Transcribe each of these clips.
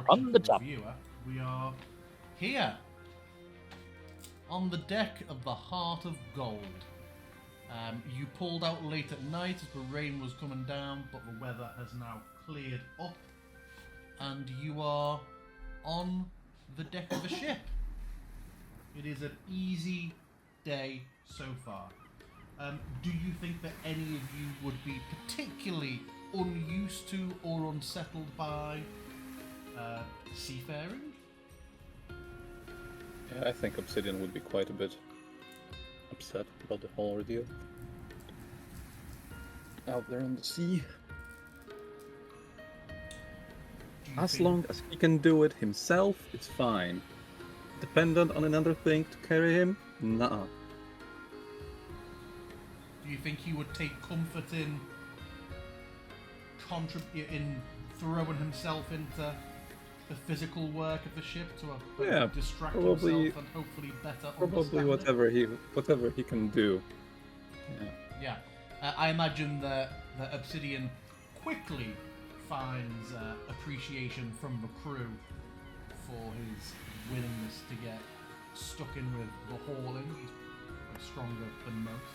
description On for the the top. viewer, we are here on the deck of the Heart of Gold. You pulled out late at night as the rain was coming down, but the weather has now cleared up, and you are on the deck of the ship. It is an easy day so far. Do you think that any of you would be particularly unused to or unsettled by seafaring? Yeah, I think Obsidian would be quite a bit upset about the whole ordeal. Out there on the sea. As long as he can do it himself, it's fine. Dependent on another thing to carry him? Nah. Do you think he would take comfort in throwing himself into the physical work of the ship to distract probably, himself and hopefully better probably understand whatever he can do. Yeah. I imagine that Obsidian quickly finds appreciation from the crew for his willingness to get stuck in with the hauling. He's stronger than most.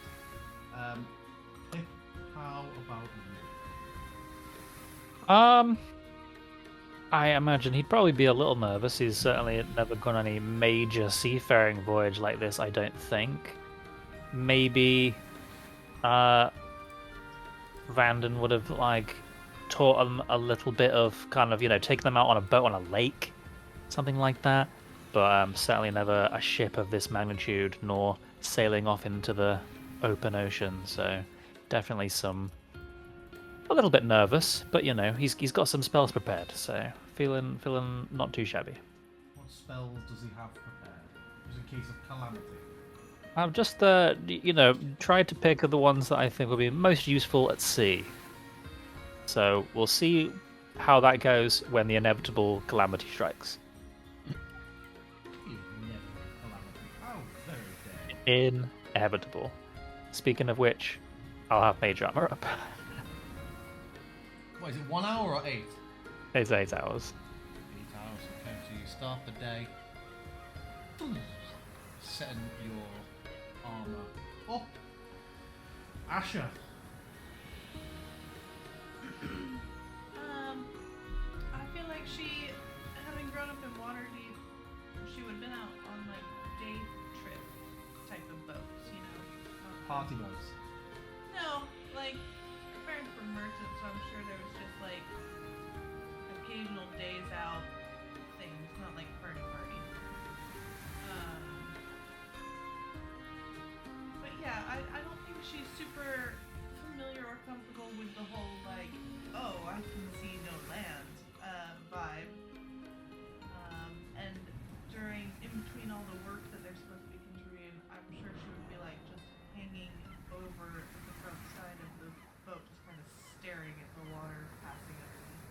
Pip, how about you? I imagine he'd probably be a little nervous. He's certainly never gone on any major seafaring voyage like this, I don't think. Maybe Vanden would have taught him a little bit of kind of, taking them out on a boat on a lake, something like that. But certainly never a ship of this magnitude, nor sailing off into the open ocean. So definitely a little bit nervous, but he's got some spells prepared, so feeling not too shabby. What spells does he have prepared? Just in case of calamity. I've just tried to pick the ones that I think will be most useful at sea. So we'll see how that goes when the inevitable calamity strikes. How very dare. Inevitable. Speaking of which, I'll have mage armor up. What is it, 1 hour or 8? It's 8 hours. 8 hours, okay. So you start the day setting your armor up. Asher. I feel like she, having grown up in Waterdeep, she would have been out on day trip type of boats, Party boats. No, her parents were merchants, so I'm sure there was just occasional days out things, not like party. But yeah, I don't think she's super familiar or comfortable with the whole oh, I can see no land vibe. And in between all the work that they're supposed to be contributing, I'm sure she would be just hanging over the front side of the boat, just kind of staring at the water passing underneath.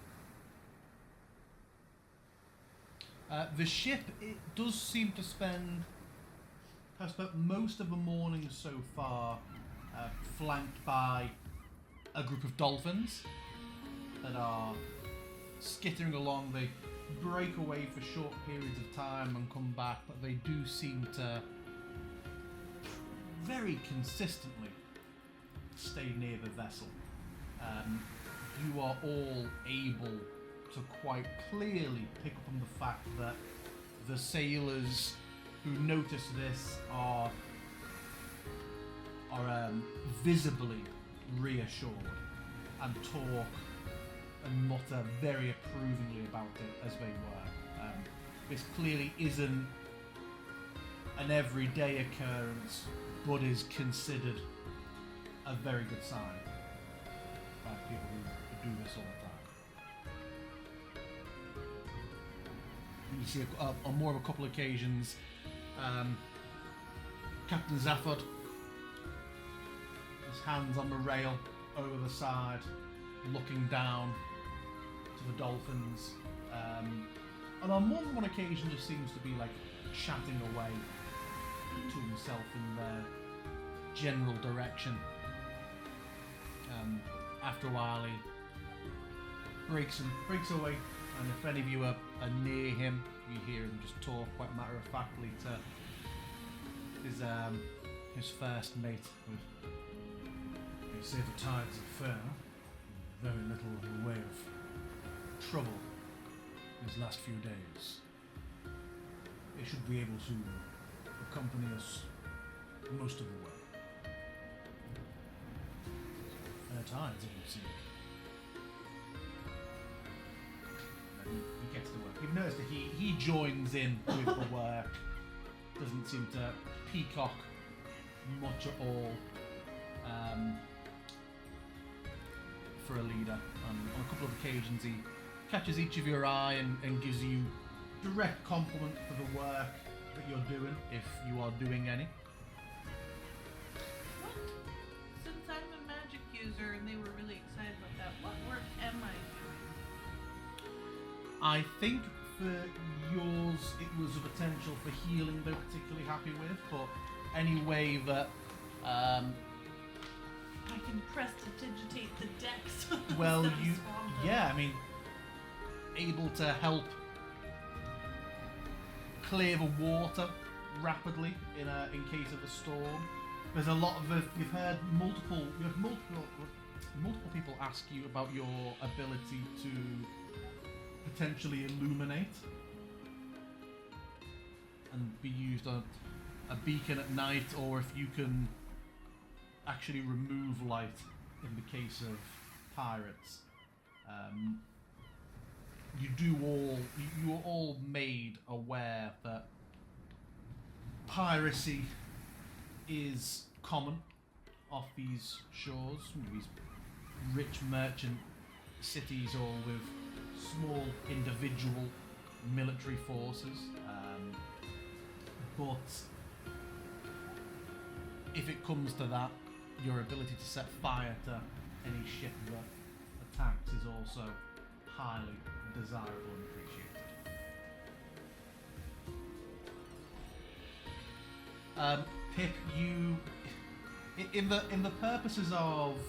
The ship, it does seem to has spent most of the morning so far flanked by a group of dolphins that are skittering along. They break away for short periods of time and come back, but they do seem to very consistently stay near the vessel. You are all able to quite clearly pick up on the fact that the sailors who notice this are visibly reassured and talk and mutter very approvingly about it as they work. This clearly isn't an everyday occurrence, but is considered a very good sign by people who do this all the time. You see on more of a couple of occasions, Captain Zaphod, his hands on the rail over the side, looking down to the dolphins. And on more than one occasion just seems to be chatting away to himself in their general direction. After a while he breaks away And if any of you are near him, you hear him just talk quite matter-of-factly to his first mate with, "You say the tides are fair, very little in the way of trouble these last few days. They should be able to accompany us most of the way. Fair tides, it would seem." And he gets to work. You've noticed that he joins in with the work. Doesn't seem to peacock much at all for a leader. On a couple of occasions he catches each of your eye and gives you direct compliment for the work that you're doing, if you are doing any. What? Since I'm a magic user and they were really excited about that, what work am I doing? I think for yours it was a potential for healing they're particularly happy with, but any way that I can prestidigitate the decks. well instead of you swamp them. yeah, I mean, able to help clear the water rapidly in case of a storm. There's a lot of you've had multiple people ask you about your ability to potentially illuminate and be used on a beacon at night, or if you can actually remove light in the case of pirates. You are all made aware that piracy is common off these shores, these rich merchant cities, all with small individual military forces. But if it comes to that, your ability to set fire to any ship that attacks is also highly desirable and appreciated. Pip, you, in the purposes of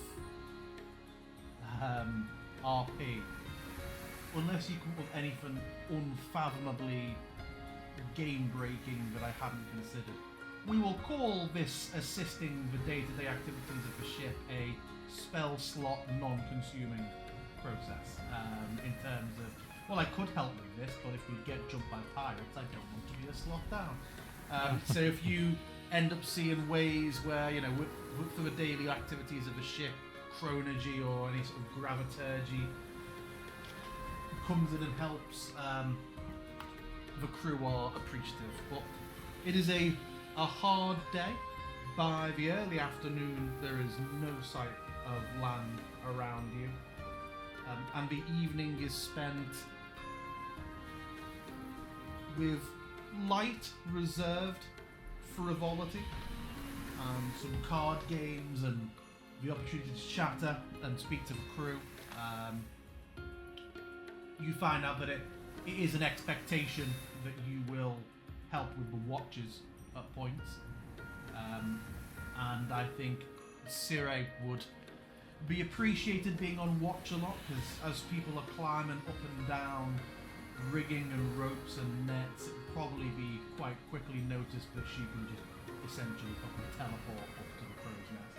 RP, unless you come up with anything unfathomably game-breaking that I hadn't considered, we will call this assisting the day-to-day activities of the ship a spell slot non-consuming process. In terms of, well, I could help with this, but if we get jumped by pirates, I don't want to be a slot down. So if you end up seeing ways where, you know, for the daily activities of the ship, chronergy or any sort of graviturgy comes in and helps, the crew are appreciative. But it is a hard day. By the early afternoon, there is no sight of land around you. And the evening is spent with light, reserved frivolity, and some card games, and the opportunity to chatter and speak to the crew. You find out that it is an expectation that you will help with the watches at points. And I think Sire would be appreciated being on watch a lot, because as people are climbing up and down rigging and ropes and nets, it would probably be quite quickly noticed that she can just essentially fucking teleport up to the crow's nest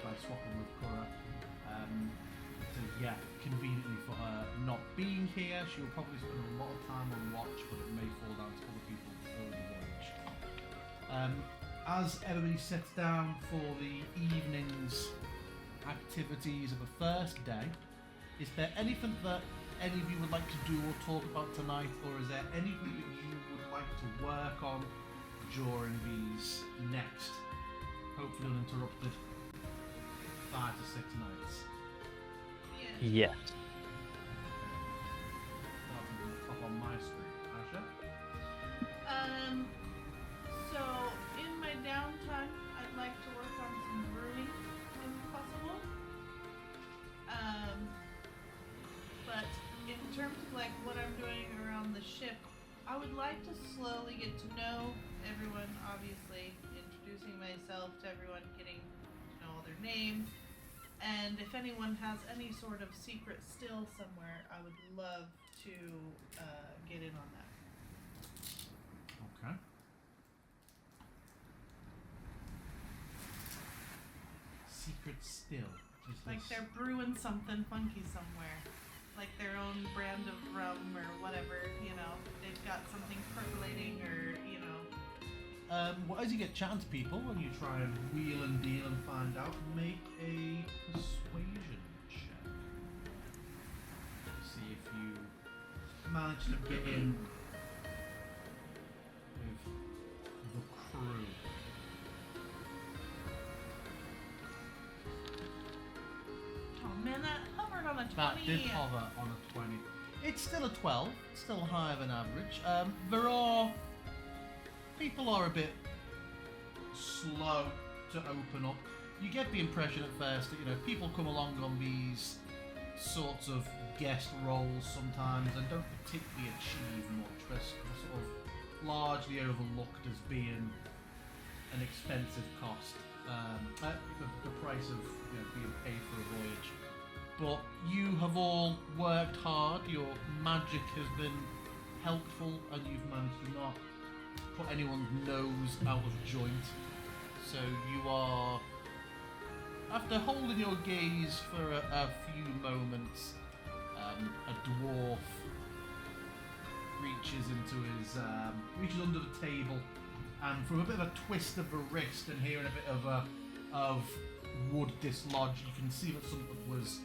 by swapping with Cora. So yeah, conveniently for her not being here, she will probably spend a lot of time on watch, but it may fall down to other people over the voyage. As everybody sits down for the evening's activities of the first day, is there anything that any of you would like to do or talk about tonight, or is there anything that you would like to work on during these next, hopefully uninterrupted, 5 to 6 nights? Yeah. Yes. Up on my screen, Asha. So in my downtime, I'd like to work on some brewing, if possible. But in terms of like what I'm doing around the ship, I would like to slowly get to know everyone. Obviously, introducing myself to everyone, getting to know all their names, And if anyone has any sort of secret still somewhere, I would love to get in on that. Okay. Secret still. Is Like this- they're brewing something funky somewhere. Like their own brand of rum or whatever, you know. They've got something percolating or, you know. Well, as you get chatting to people and you try and wheel and deal and find out, make a persuasion check. See if you manage to get in with the crew. Oh man, that hovered on a 20. That did hover on a 20. It's still a 12, still higher than average. People are a bit slow to open up. You get the impression at first that, you know, people come along on these sorts of guest roles sometimes and don't particularly achieve much. They're sort of largely overlooked as being an expensive cost. The price of, you know, being paid for a voyage. But you have all worked hard, your magic has been helpful, and you've managed to not put anyone's nose out of joint. So you are, after holding your gaze for a few moments, a dwarf reaches under the table, and from a bit of a twist of the wrist and hearing a bit of wood dislodged, you can see that something was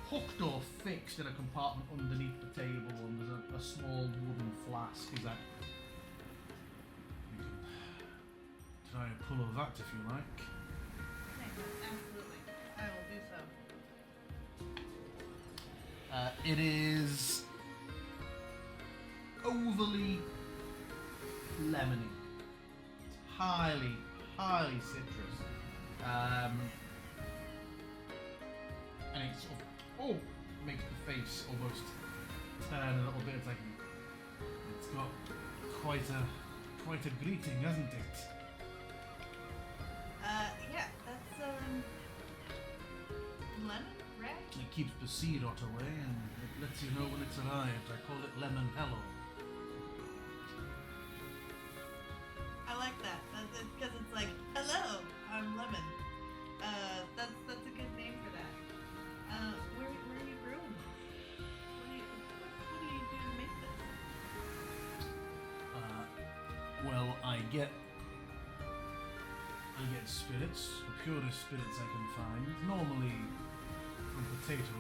hooked or fixed in a compartment underneath the table, and there's a small wooden flask. Is that? You can try and pull over that if you like. Absolutely. I will do so. It is overly lemony. It's highly citrus. And it sort of makes the face almost turn a little bit. It's like it's got quite a greeting, hasn't it? Yeah, that's lemon, right? It keeps the sea rot away and it lets you know when it's arrived. I call it lemon hello. I like that. That's because it's like, hello, I'm lemon. That's a good name for that. Where are you brewing this? What do you do to make this? Well, I get spirits, the purest spirits I can find, normally from potato,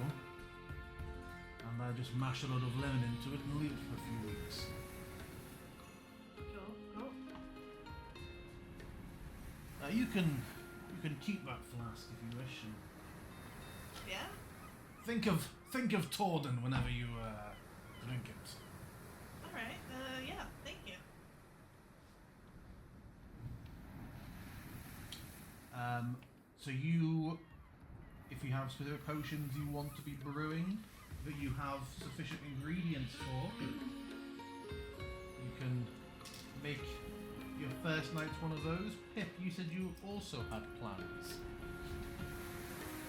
and I just mash a lot of lemon into it and leave it for a few weeks. Cool. You can keep that flask if you wish. And Yeah? think of Torden whenever you drink it. Alright, yeah, thank you. So you, if you have specific potions you want to be brewing that you have sufficient ingredients for, you can make your first night's one of those. Pip, you said you also had plans.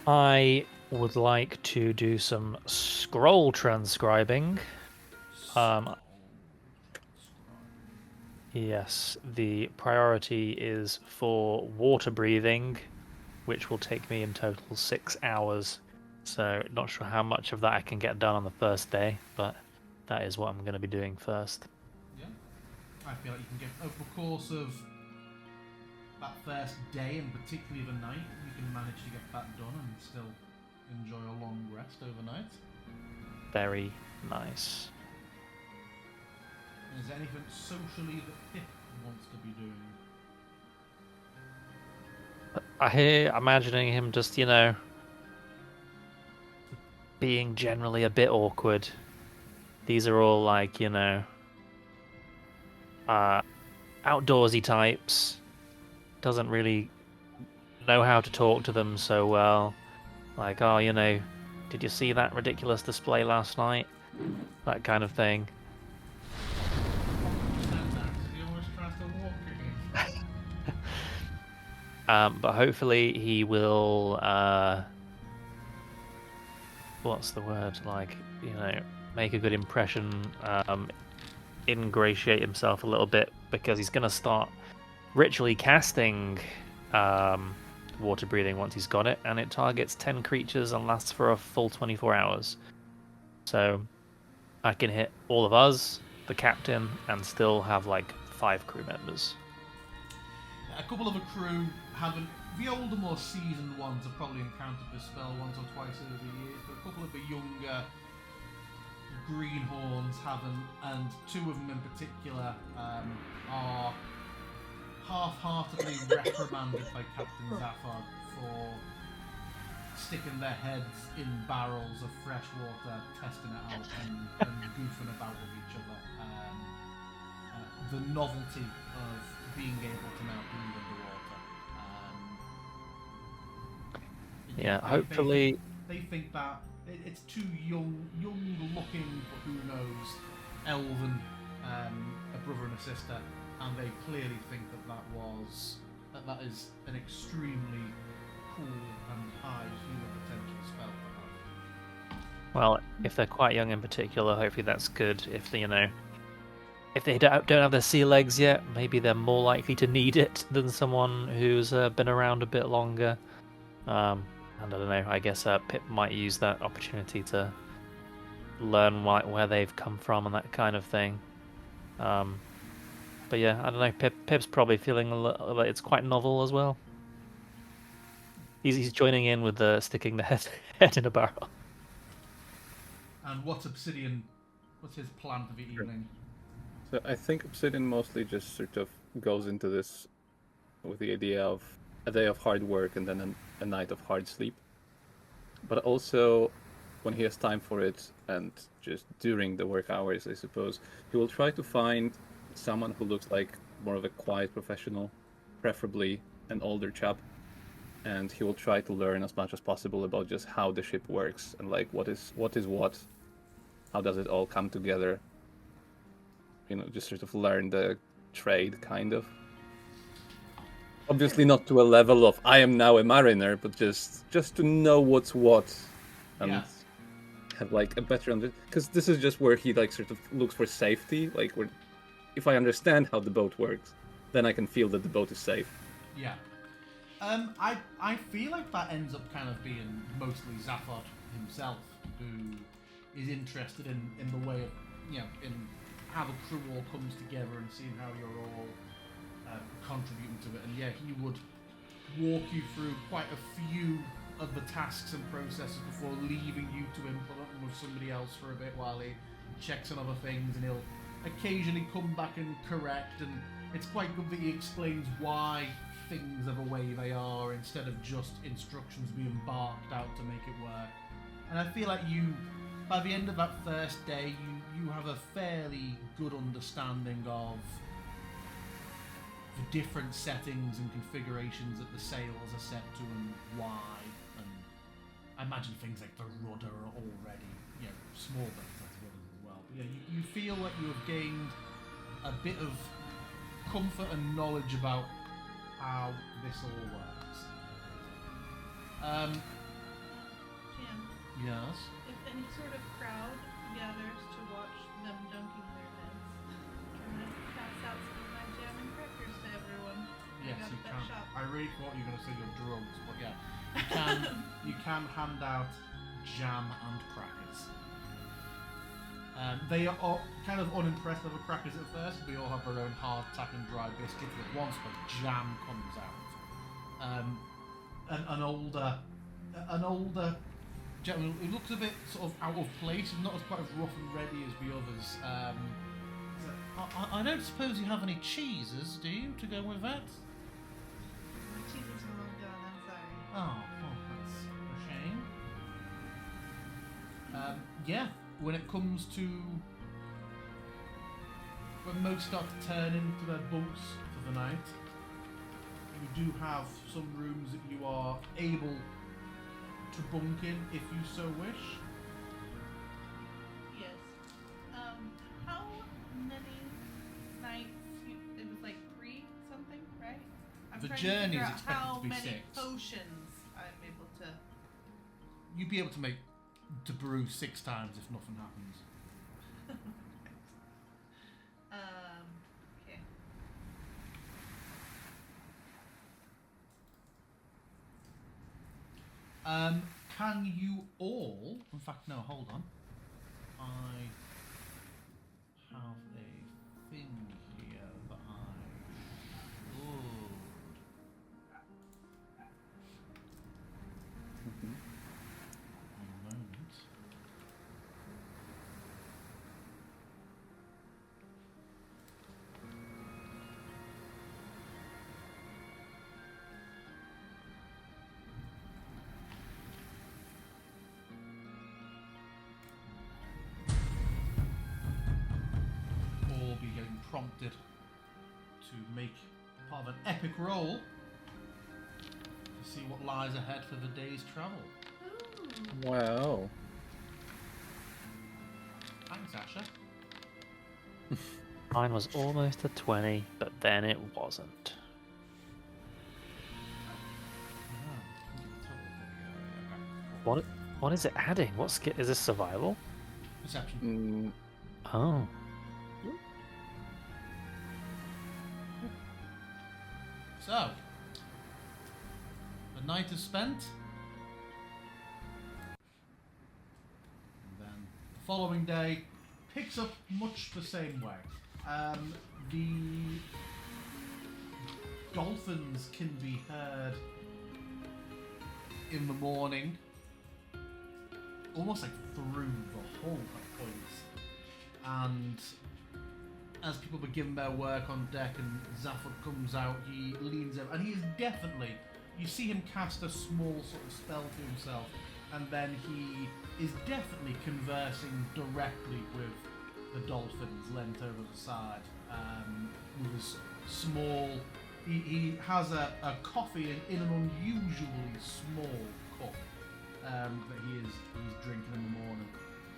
I would like to do some scroll transcribing. Yes, the priority is for water breathing, which will take me in total 6 hours. So not sure how much of that I can get done on the first day, but that is what I'm going to be doing first. Yeah, I feel like you can get over the course of that first day, and particularly the night, you can manage to get that done and still enjoy a long rest overnight. Very nice. Is there anything socially that Pip wants to be doing? I hear imagining him just, you know, being generally a bit awkward. These are all like, you know, outdoorsy types. Doesn't really know how to talk to them so well. Like, oh, you know, did you see that ridiculous display last night? That kind of thing. He always tries to walk again. But hopefully he will what's the word? Like, make a good impression, ingratiate himself a little bit, because he's going to start ritually casting water breathing once he's got it, and it targets 10 creatures and lasts for a full 24 hours. So I can hit all of us, the captain, and still have like 5 crew members. A couple of the crew haven't. The older, more seasoned ones have probably encountered this spell once or twice over the years, but a couple of the younger greenhorns haven't, and 2 of them in particular are half-heartedly reprimanded by Captain Zaphod for sticking their heads in barrels of fresh water, testing it out, and goofing about with each other. The novelty of being able to now breathe underwater. Hopefully. They think that it's too young looking, but who knows, elven, a brother and a sister, and they clearly think that is an extremely cool and high human potential spell to have. Well, if they're quite young in particular, hopefully that's good. If they don't have their sea legs yet, maybe they're more likely to need it than someone who's been around a bit longer. And I don't know, I guess Pip might use that opportunity to learn where they've come from and that kind of thing. But yeah, I don't know, Pip's probably feeling like it's quite novel as well. He's joining in with sticking the head in a barrel. And what's his plan for the evening? So I think Obsidian mostly just sort of goes into this with the idea of a day of hard work and then a night of hard sleep. But also, when he has time for it, and just during the work hours, I suppose, he will try to find someone who looks like more of a quiet professional, preferably an older chap, and he will try to learn as much as possible about just how the ship works and like what is what, how does it all come together. Just sort of learn the trade, kind of. Obviously not to a level of I am now a mariner, but just to know what's what, and have like a better understanding. Because this is just where he like sort of looks for safety. Like, if I understand how the boat works, then I can feel that the boat is safe. Yeah. I feel like that ends up kind of being mostly Zaphod himself, who is interested in the way of, in how the crew all comes together and seeing how you're all contributing to it. And yeah, he would walk you through quite a few of the tasks and processes before leaving you to implement them with somebody else for a bit while he checks on other things, and he'll occasionally come back and correct, and it's quite good that he explains why things are the way they are instead of just instructions being barked out to make it work. And I feel like by the end of that first day, you have a fairly good understanding of the different settings and configurations that the sails are set to and why. And I imagine things like the rudder are already, small things like rudders as well. But yeah, you feel like you have gained a bit of comfort and knowledge about how this all works. Jim, Yes. if any sort of crowd gathers to watch them dunking their heads, can I pass out some of my jam and crackers to everyone? Yes, got you that can. shop. I really thought you were going to say your drugs, but yeah, you can hand out jam and crackers. They are kind of unimpressed with the crackers at first. They all have their own hardtack and dry biscuits, but once the jam comes out, an older gentleman, he looks a bit sort of out of place, not as quite as rough and ready as the others. I don't suppose you have any cheeses, do you, to go with that? My cheese is a little gone, I'm sorry. Oh, well, that's a shame. Yeah, when it comes to when most start to turn into their bunks for the night, you do have some rooms that you are able to bunk in if you so wish. Yes. How many nights? It was like 3 something, right? I'm The trying journey to figure is out expected how to be many 6. potions I'm able to. You'd be able to make to brew 6 times if nothing happens. Okay. Can you all? In fact, no. Hold on. I have a thing here that I should. One moment. Or be getting prompted to make part of an epic roll to see what lies ahead for the day's travel. Ooh. Wow. Thanks, Asher. Mine was almost a 20, but then it wasn't. What is it adding? Is this survival? Perception. Oh. So, the night is spent. And then the following day picks up much the same way. The dolphins can be heard in the morning, almost like through the whole place. And as people begin their work on deck and Zaphod comes out, he leans over, and he is definitely, you see him cast a small sort of spell to himself, and then he is definitely conversing directly with the dolphins leant over the side, with his small, he has a coffee in an unusually small cup that he's drinking in the morning.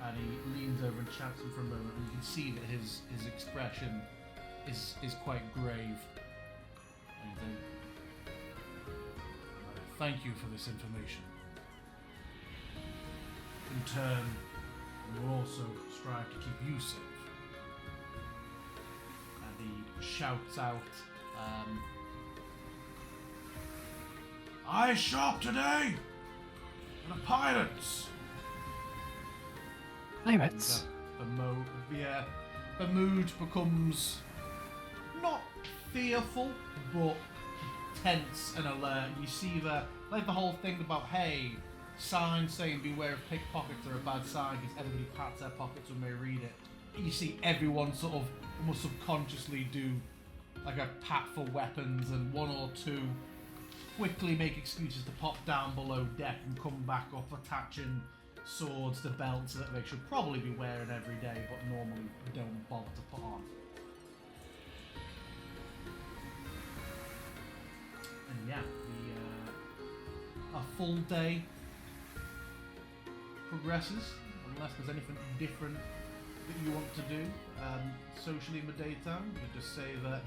And he leans over and chats him for a moment, and you can see that his expression is quite grave. And he says, "Thank you for this information. In turn, we will also strive to keep you safe." And he shouts out, "I shop today for the pirates!" Pirates. The mood becomes not fearful, but tense and alert. You see the whole thing about, hey, signs saying beware of pickpockets are a bad sign because everybody pats their pockets when they read it. You see everyone sort of almost subconsciously do like a pat for weapons, and one or two quickly make excuses to pop down below deck and come back up attaching swords to belts that they should probably be wearing every day but normally don't bother to put on. And yeah, a full day progresses, unless there's anything different that you want to do socially in the daytime. You just say that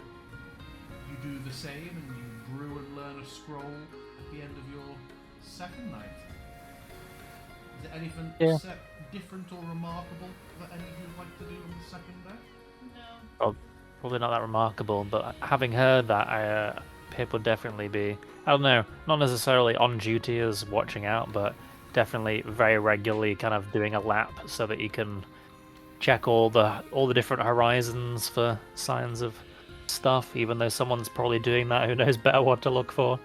you do the same and you brew and learn a scroll at the end of your second night. Is there anything different or remarkable that any of you would like to do on the second day? No. Oh, probably not that remarkable, but having heard that, Pip would definitely be, I don't know, not necessarily on duty as watching out, but definitely very regularly kind of doing a lap so that he can check all the different horizons for signs of stuff, even though someone's probably doing that who knows better what to look for.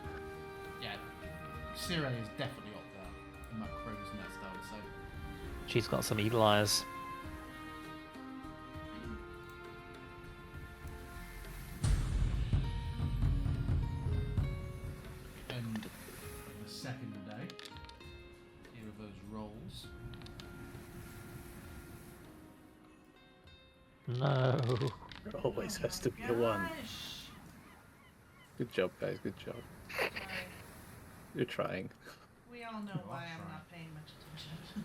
Yeah, Sire is definitely up there in that crow's nest, I would say. She's got some eagle eyes. And the second day, here are those rolls. No. There always has to be a one. Gosh. Good job, guys. Good job. Sorry. You're trying. We all know why I'm not paying much attention.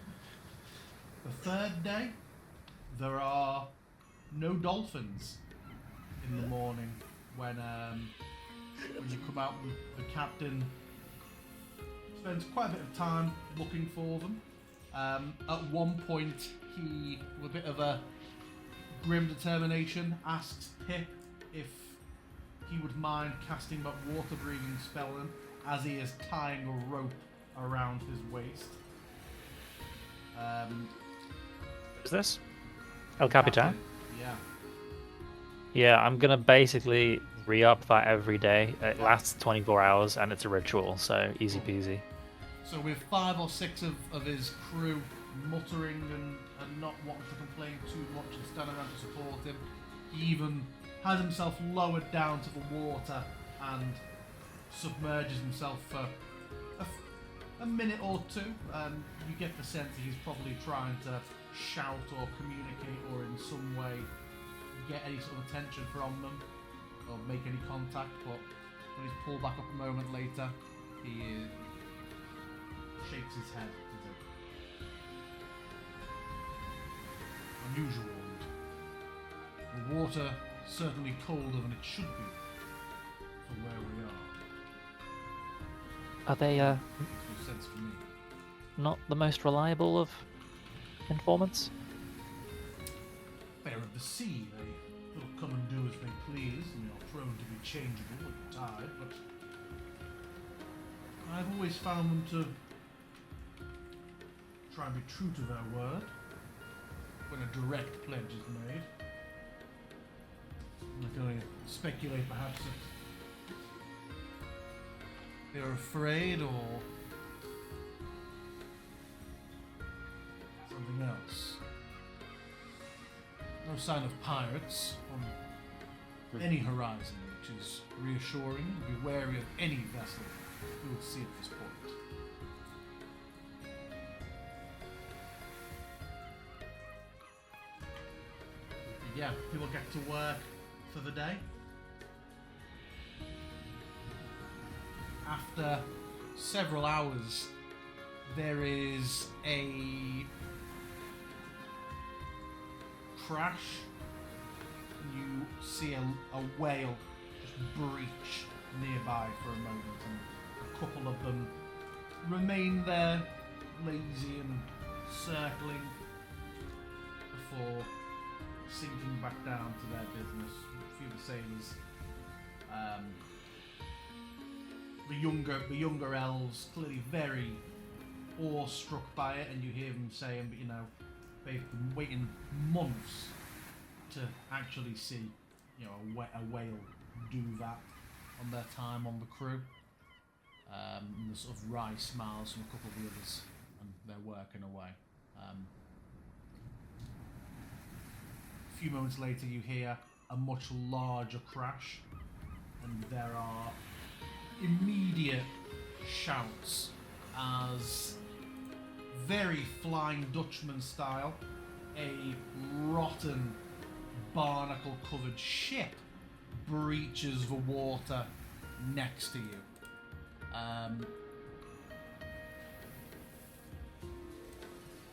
The third day, there are no dolphins in the morning when you come out. The captain spends quite a bit of time looking for them. At one point, he, with a bit of a grim determination, asks Pip if he would mind casting that water-breathing spell on him, as he is tying a rope around his waist. Is this El Capitan? Captain, yeah. Yeah, I'm gonna basically re-up that every day. It lasts 24 hours and it's a ritual, so easy peasy. So with 5 or 6 of his crew muttering and not wanting to complain too much and standing around to support him, he even has himself lowered down to the water and submerges himself for a minute or two. And you get the sense that he's probably trying to shout or communicate or in some way get any sort of attention from them or make any contact, but when he's pulled back up a moment later, he shakes his head. Unusual. The water certainly colder than it should be for where we are. Are they Makes no sense for me. not the most reliable of informants? They're of the sea. They will come and do as they please, and are prone to be changeable with the tide, but I've always found them to try and be true to their word when a direct pledge is made. I can only speculate perhaps that they're afraid or something else. No sign of pirates on any horizon, which is reassuring. Be wary of any vessel you would see at this point. Yeah, people get to work for the day. After several hours, there is a crash. You see a whale just breach nearby for a moment, and a couple of them remain there, lazy and circling, before sinking back down to their business. A few of the sailors, the younger elves, clearly very awestruck by it, and you hear them saying, but they've been waiting months to actually see, a whale do that on their time on the crew. And the sort of wry smiles from a couple of the others, and they're working away. A few moments later, you hear a much larger crash, and there are immediate shouts as, very Flying Dutchman style, a rotten, barnacle-covered ship breaches the water next to you.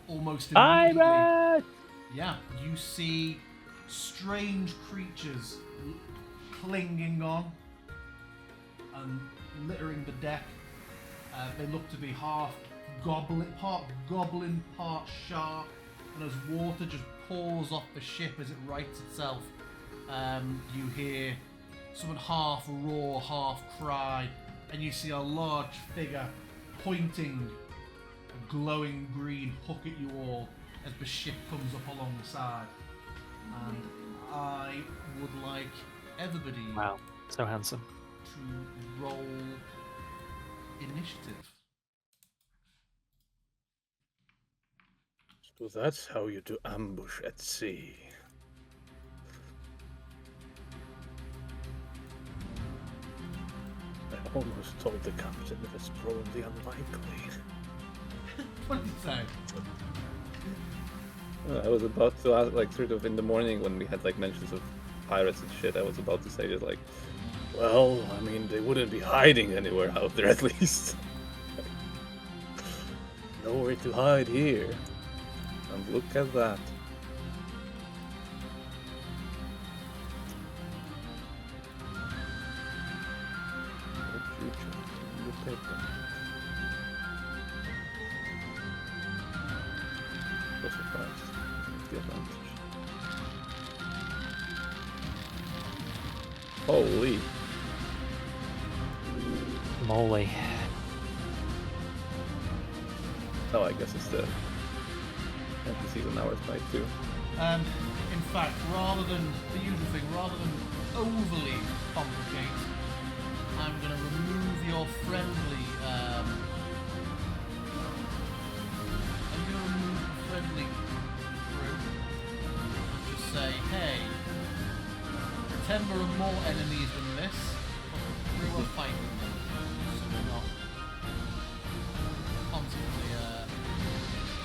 Almost immediately, Pirate! yeah, you see strange creatures clinging on and littering the deck. They look to be half goblin, part shark, and as water just pours off the ship as it rights itself, you hear someone half roar, half cry, and you see a large figure pointing a glowing green hook at you all as the ship comes up alongside. And I would like everybody Wow, so handsome. to roll initiative. So that's how you do ambush at sea. I almost told the captain that it's probably unlikely. What did you say? I was about to ask, sort of in the morning when we had mentions of pirates and shit, I was about to say just well, I mean, they wouldn't be hiding anywhere out there at least. Nowhere to hide here. And look at that. surprised. With the advantage. Holy. Moly. Oh, I guess it's the NPCs on our side too. In fact, rather than the usual thing, rather than overly complicate, I'm going to remove your friendly. I'm going to remove the friendly crew. Just say, hey, pretend there are more enemies than this, but the crew are fighting them, so we're not constantly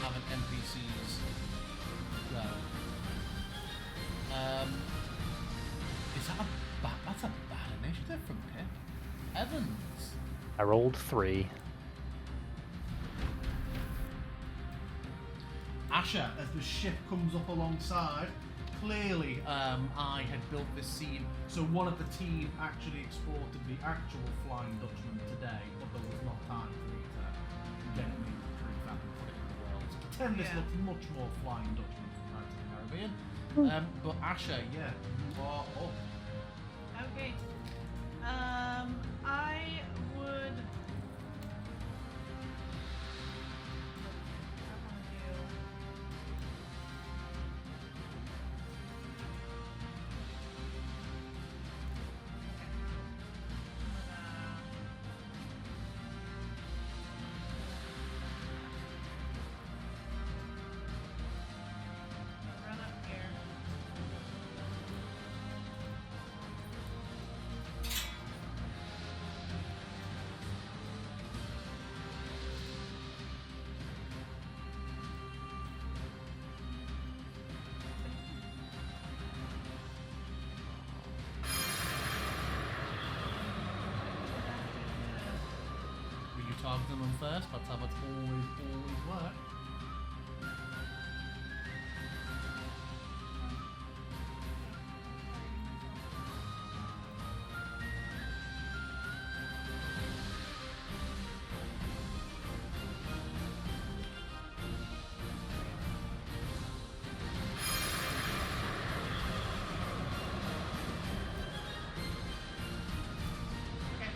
having NPCs go. Is that that's a bad initiative from Pip. Evans. I rolled 3. Asher, as the ship comes up alongside, clearly I had built this scene, so one of the team actually exported the actual Flying Dutchman today, but there was not time for me to get it made the proof and put it in the world. So pretend this looks much more Flying Dutchman from Pirates of the Caribbean. But Asher, yeah, you are up. Okay. I would. Run up here. Will you target them first? That's how it's always worked. Okay.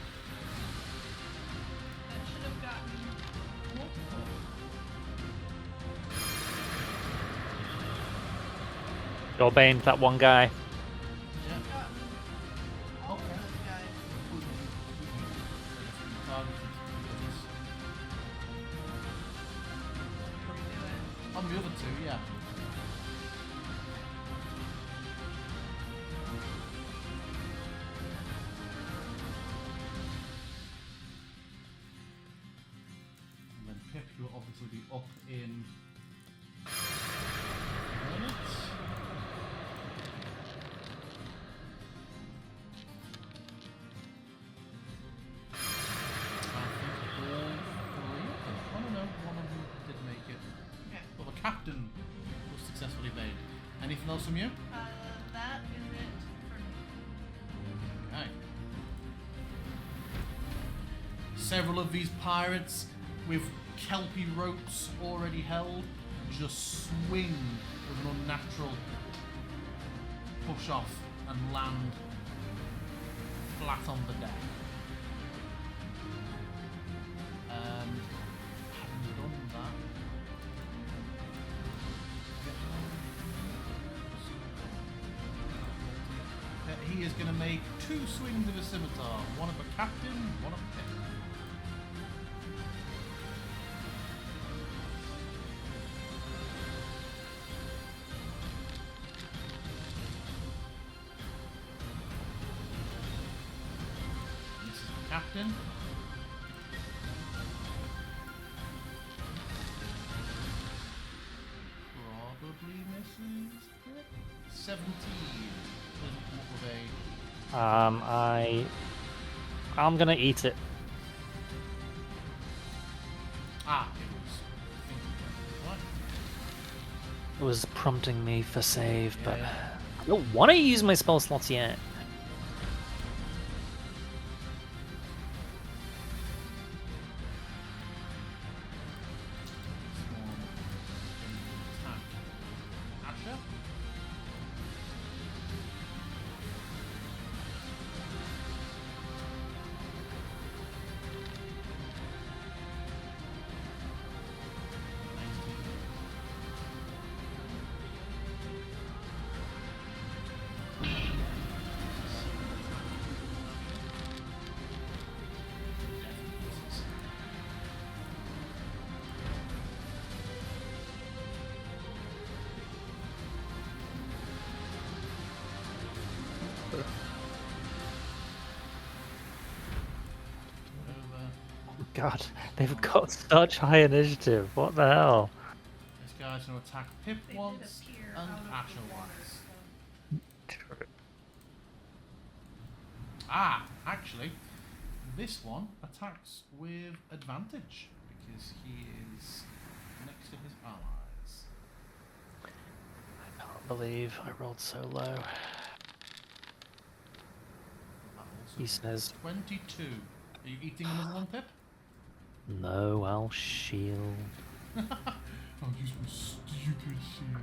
That should have gotten multiple. Your Bane, that one guy. Yeah. Gotten all of Okay. those guys. Do it. On the other two, yeah. And then Pip, you'll obviously be up in minutes. I think all 3 of them. Oh no, one of them did make it. Okay. Well, the captain was successfully made. Anything else from you? That is it for me. Okay. Several of these pirates with kelpie ropes already held just swing with an unnatural push off and land flat on the deck. Having done that, he is going to make 2 swings of a scimitar, one of a captain, one of a Pip. This is the captain. Probably misses. 17. Doesn't come up with a I'm gonna eat it. it was. What? It was prompting me for save, but I don't want to use my spell slots yet. Attack. God, they've got such high initiative. What the hell? This guy's going to attack Pip They did once appear and out of the Asher water, once. so- Ah, actually, this one attacks with advantage because he is next to his allies. I can't believe I rolled so low. That also He is says, 22. Are you eating another one, Pip? no, I'll shield. I'll use my stupid shield.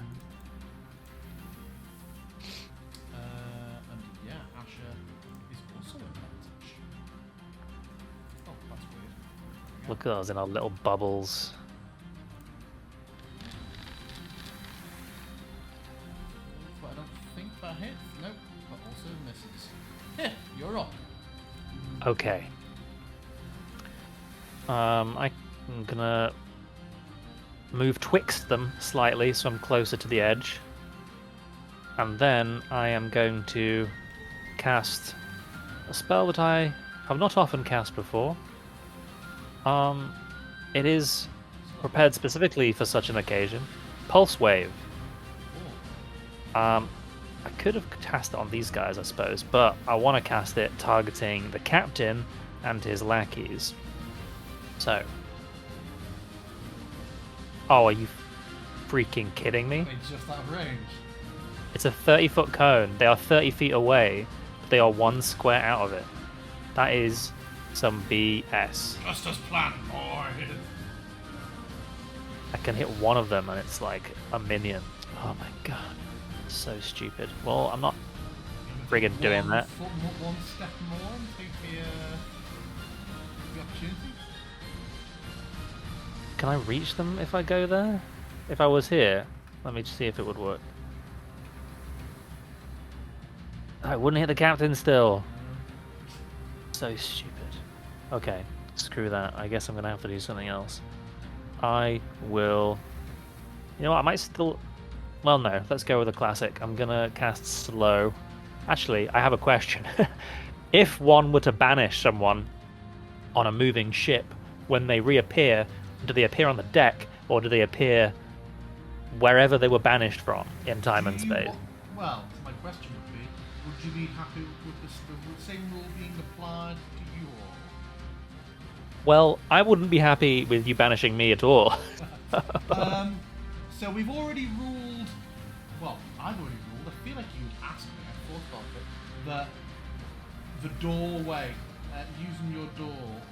And yeah, Asher is also advantage. Oh, that's weird. Look at us in our little bubbles. But I don't think that hits. Nope, but also misses. Yeah, you're up. Okay. I'm gonna move twixt them slightly so I'm closer to the edge. And then I am going to cast a spell that I have not often cast before. It is prepared specifically for such an occasion. Pulse Wave. I could have cast it on these guys, I suppose, but I want to cast it targeting the captain and his lackeys. So. Oh, are you freaking kidding me? They just out of range. It's a 30-foot cone. They are 30 feet away, but they are 1 square out of it. That is some BS. Just as planned, boy. I can hit one of them and it's like a minion. Oh my god. So stupid. Well, I'm not friggin' doing that. One step more and take the opportunity. Can I reach them if I go there? If I was here? Let me just see if it would work. I wouldn't hit the captain still. So stupid. Okay, screw that. I guess I'm gonna have to do something else. I will... You know what, I might still... Well, no, let's go with a classic. I'm gonna cast slow. Actually, I have a question. If one were to banish someone on a moving ship, when they reappear, do they appear on the deck, or do they appear wherever they were banished from in time and space? Well, my question would be, would you be happy with the same rule being applied to you all? Well, I wouldn't be happy with you banishing me at all. So we've already ruled, well, I've already ruled, I feel like you asked me, I thought about it, that the doorway, using your door,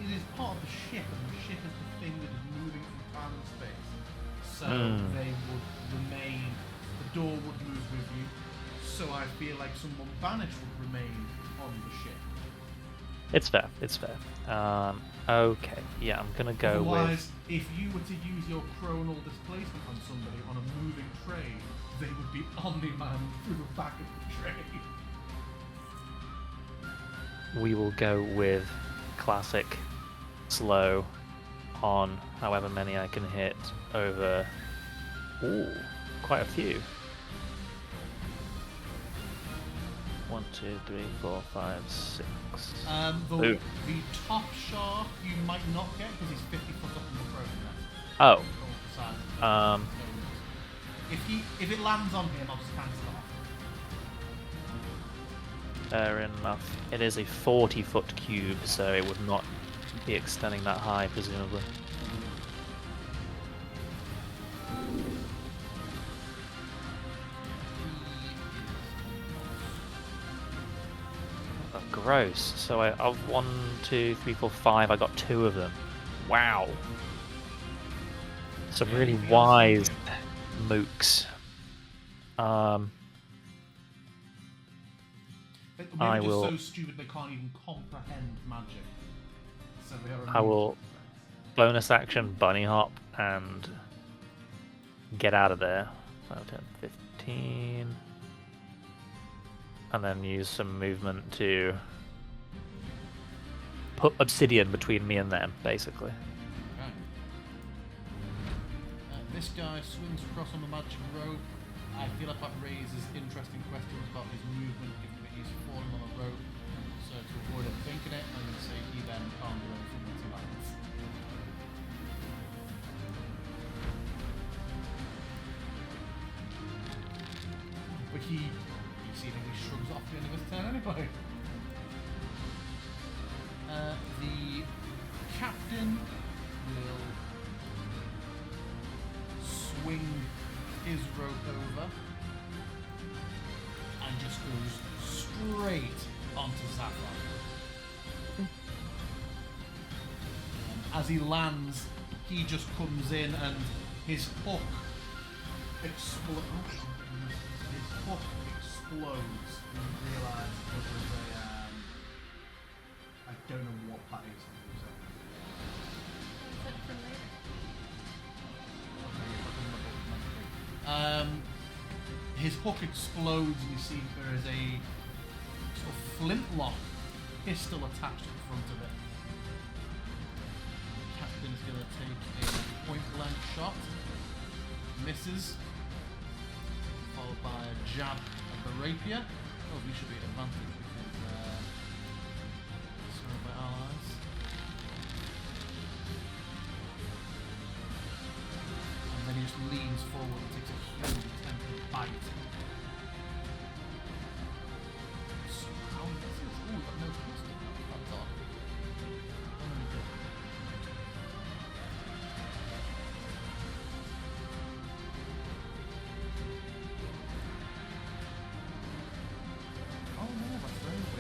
it is part of the ship, and the ship is the thing that is moving from time and space. So they would remain, the door would move with you, so I feel like someone banished would remain on the ship. It's fair, it's fair. Okay, yeah, I'm gonna go Otherwise, if you were to use your chronal displacement on somebody on a moving train, they would be omni-man through the back of the train. we will go with classic slow on however many I can hit over... Ooh, quite a few. 1, 2, 3, 4, 5, 6. The top shaft you might not get because he's 50 foot up in the progress. Oh. If it lands on him, I'll just cancel it off. Fair enough. It is a 40-foot cube, so it would not be extending that high, presumably. Oh, gross. So of 1, 2, 3, 4, 5, I got 2 of them. Wow. Some really wise mooks. I will. So stupid they can't even comprehend magic. So they are. I will bonus action bunny hop and get out of there. 5, 10, 15. And then use some movement to put obsidian between me and them, basically. Okay. This guy swings across on the magic rope. I feel like that raises interesting questions about his movement, given that he's falling on a rope. So to avoid him thinking it, I'm going to say he then can't do anything until he seemingly shrugs off the end of his turn anyway. The captain will swing his rope over and just goes straight onto Zafar. As he lands, he just comes in and his hook explodes. His hook explodes. And you realise it was a. I don't know what that is. His hook explodes and you see there is a sort of flintlock pistol attached to the front of it. The captain is going to take a point blank shot. Misses. Followed by a jab at the rapier. Oh, we should be at advantage because some of my allies. And then he just leans forward and takes a huge attempted bite. So how this is? Ooh, I've no pistol. That's off.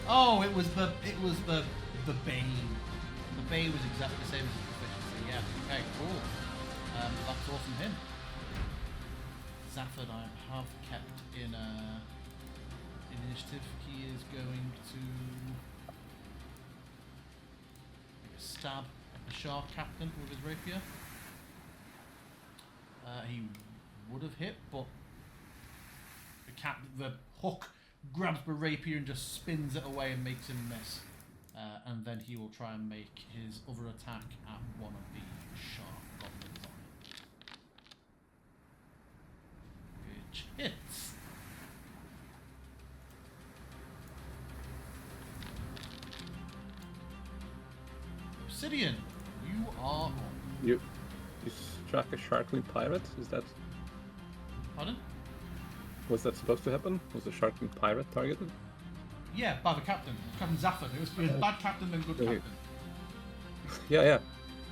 Oh, it was the Bane. The Bane was exactly the same as his proficiency. Yeah. Okay. Cool. That's all from him. Zafford, I have kept in initiative. He is going to make a stab at the shark captain with his rapier. He would have hit, but the hook grabs the rapier and just spins it away and makes him miss. And then he will try and make his other attack at one of the shark goblins on him. Which hits. Obsidian, you are on. You struck a sharkling pirate? Is that... Pardon? Was that supposed to happen? Was the sharkling pirate targeted? Yeah, by the captain. Captain Zafford. It was bad captain then good Okay. captain. Yeah.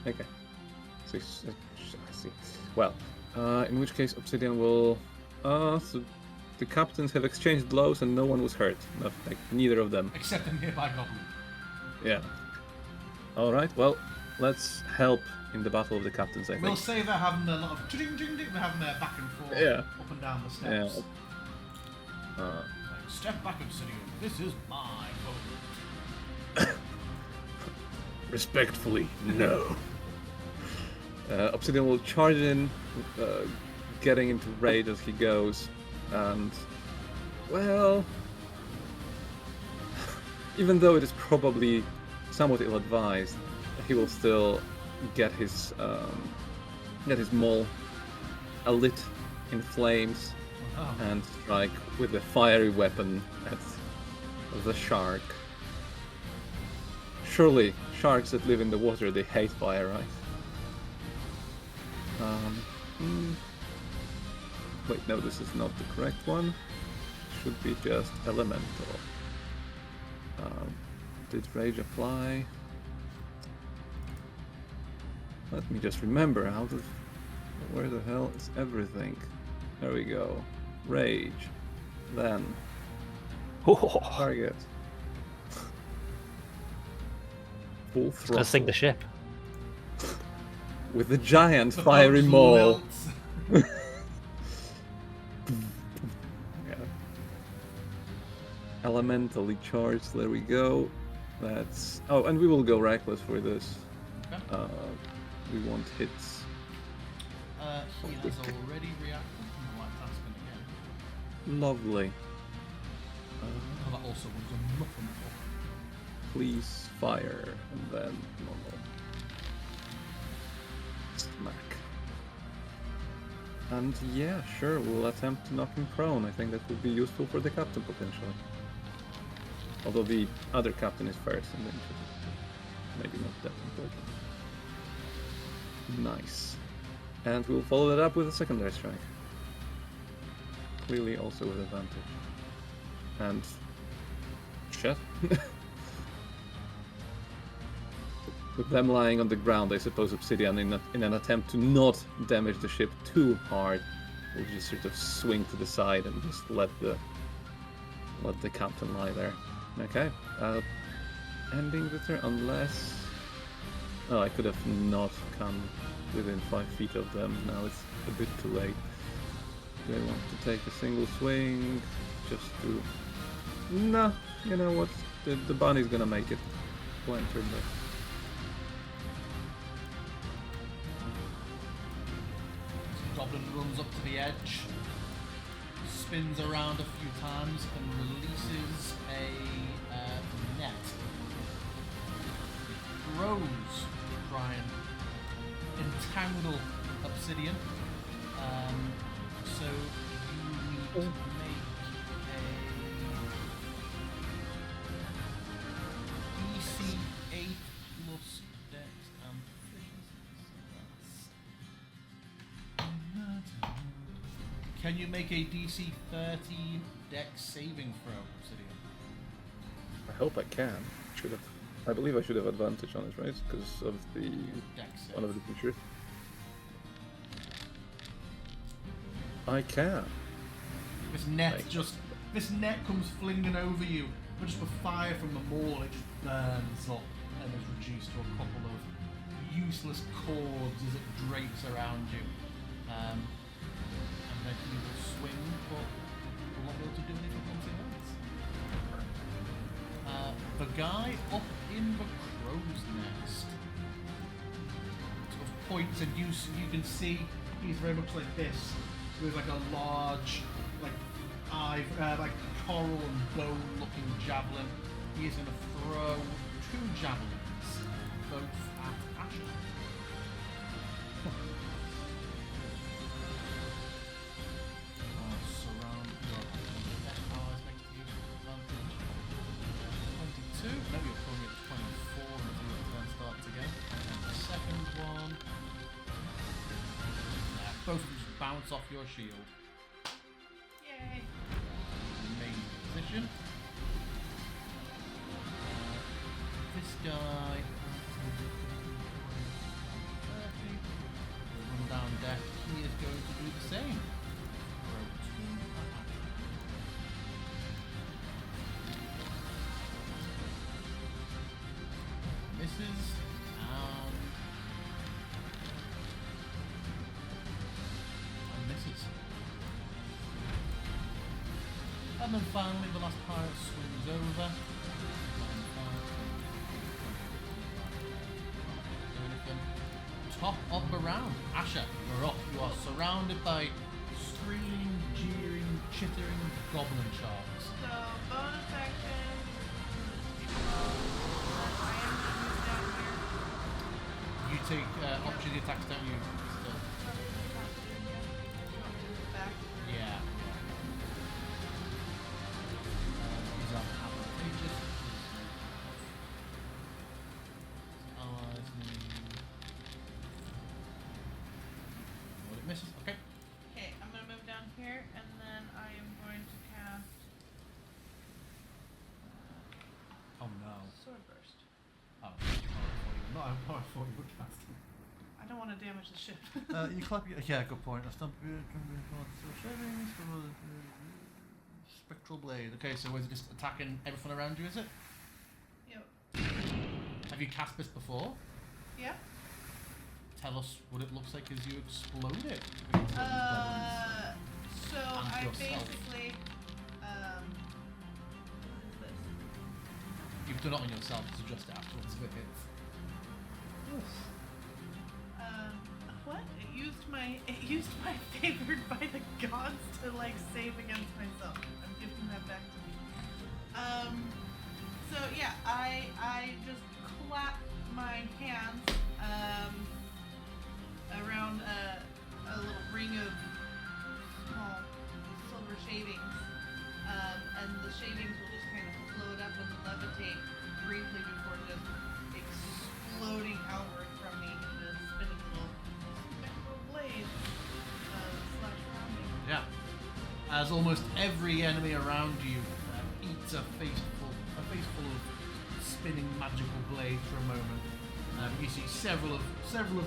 Okay. So, I see. Well, in which case Obsidian will... so the captains have exchanged blows and no one was hurt. Not, like, neither of them. Except a nearby goblin. Yeah. Alright, well, let's help in the battle of the captains, I think. We'll say they're having a lot of ding ding ding. They're having their back and forth, Yeah. up and down the steps. Yeah. Like, step back, Obsidian. This is my boat. Respectfully, no. Obsidian will charge in, getting into rage as he goes, and, well, even though it is probably somewhat ill-advised, he will still get his maul lit in flames Wow. and strike with a fiery weapon at the shark. Surely, sharks that live in the water, they hate fire, right? Wait, no, this is not the correct one. Should be just elemental. Did rage apply? Let me just remember where the hell is everything? There we go. Rage. Then target. Full Gonna throttle. sink the ship. With the giant The fiery boat maul. melts. Yeah. Elementally charged, there we go. That's... Oh, and we will go reckless for this. Okay. We want hits. He has already reacted. I'm like asking again. Lovely. Oh, that also was a muffin. Please fire, and then normal. Smack. And yeah, sure, we'll attempt to knock him prone. I think that would be useful for the captain, potentially. Although the other captain is first, and then maybe not that important. Nice. And we'll follow that up with a secondary strike. Clearly also with advantage. And shit. With them lying on the ground, I suppose Obsidian, in an attempt to not damage the ship too hard, will just sort of swing to the side and just let the captain lie there. Okay. Ending the turn, unless... Oh, I could have not come within 5 feet of them. Now it's a bit too late. Do I want to take a single swing? Just to... No, you know what? The bunny's gonna make it. Blind turn back. Goblin runs up to the edge, spins around a few times, and releases a net. It grows to try and entangle Obsidian. So you need to make a DC 8 plus Dex and proficiency. Can you make a DC 13 Dex saving throw, Obsidian? I hope I can. I believe I should have advantage on it, right? Because of the Dex save. one of the features. I can. This net comes flinging over you, but just with fire from the maul, it just burns up and is reduced to a couple of useless cords as it drapes around you. And then you will swing, but will not be able to do anything until else. The guy up in the crow's nest sort of points, and you can see he's very much like this, with like a large, like coral and bone-looking javelin. He is going to throw 2 javelins, both at Asher. Surround your allies next to you with advantage. 22. No, you're probably at 24 until your turn starts again. And then the second one. Both of them just bounce off your shield. Yay! Main position. This guy. 30. Run down deck. He is going to do the same. Throw 2 at Asher. Misses. And misses. And then finally the last pirate swings over. Top of the round. Asher, you're up. You are surrounded by screaming, jeering, chittering goblin sharks. So, bonus action. I am going to move down here. You take opportunity attacks, don't you? Still. Back. Yeah. These are advantageous. Allies need... What, it misses? Okay. Okay, I'm going to move down here, and then I am going to cast Oh no. Sword Burst. Oh, I thought you were casting. I don't want to damage the ship. You clap your... Yeah, good point. Spectral Blade. Okay, so is it just attacking everything around you, is it? Yep. Have you cast this before? Yeah. Tell us what it looks like as you explode it. So And I yourself. basically, what is this? You've done it on yourself to adjust it afterwards if it hits. What? It used my favored by the gods to like save against myself. I'm giving that back to me. So yeah, I just clap my hands around a little ring of small silver shavings, and the shavings will just kind of float up and levitate briefly before just exploding outward from me into spinning little spectral blades slash around me. Yeah. As almost every enemy around you hits a face full of spinning magical blades for a moment. You see several of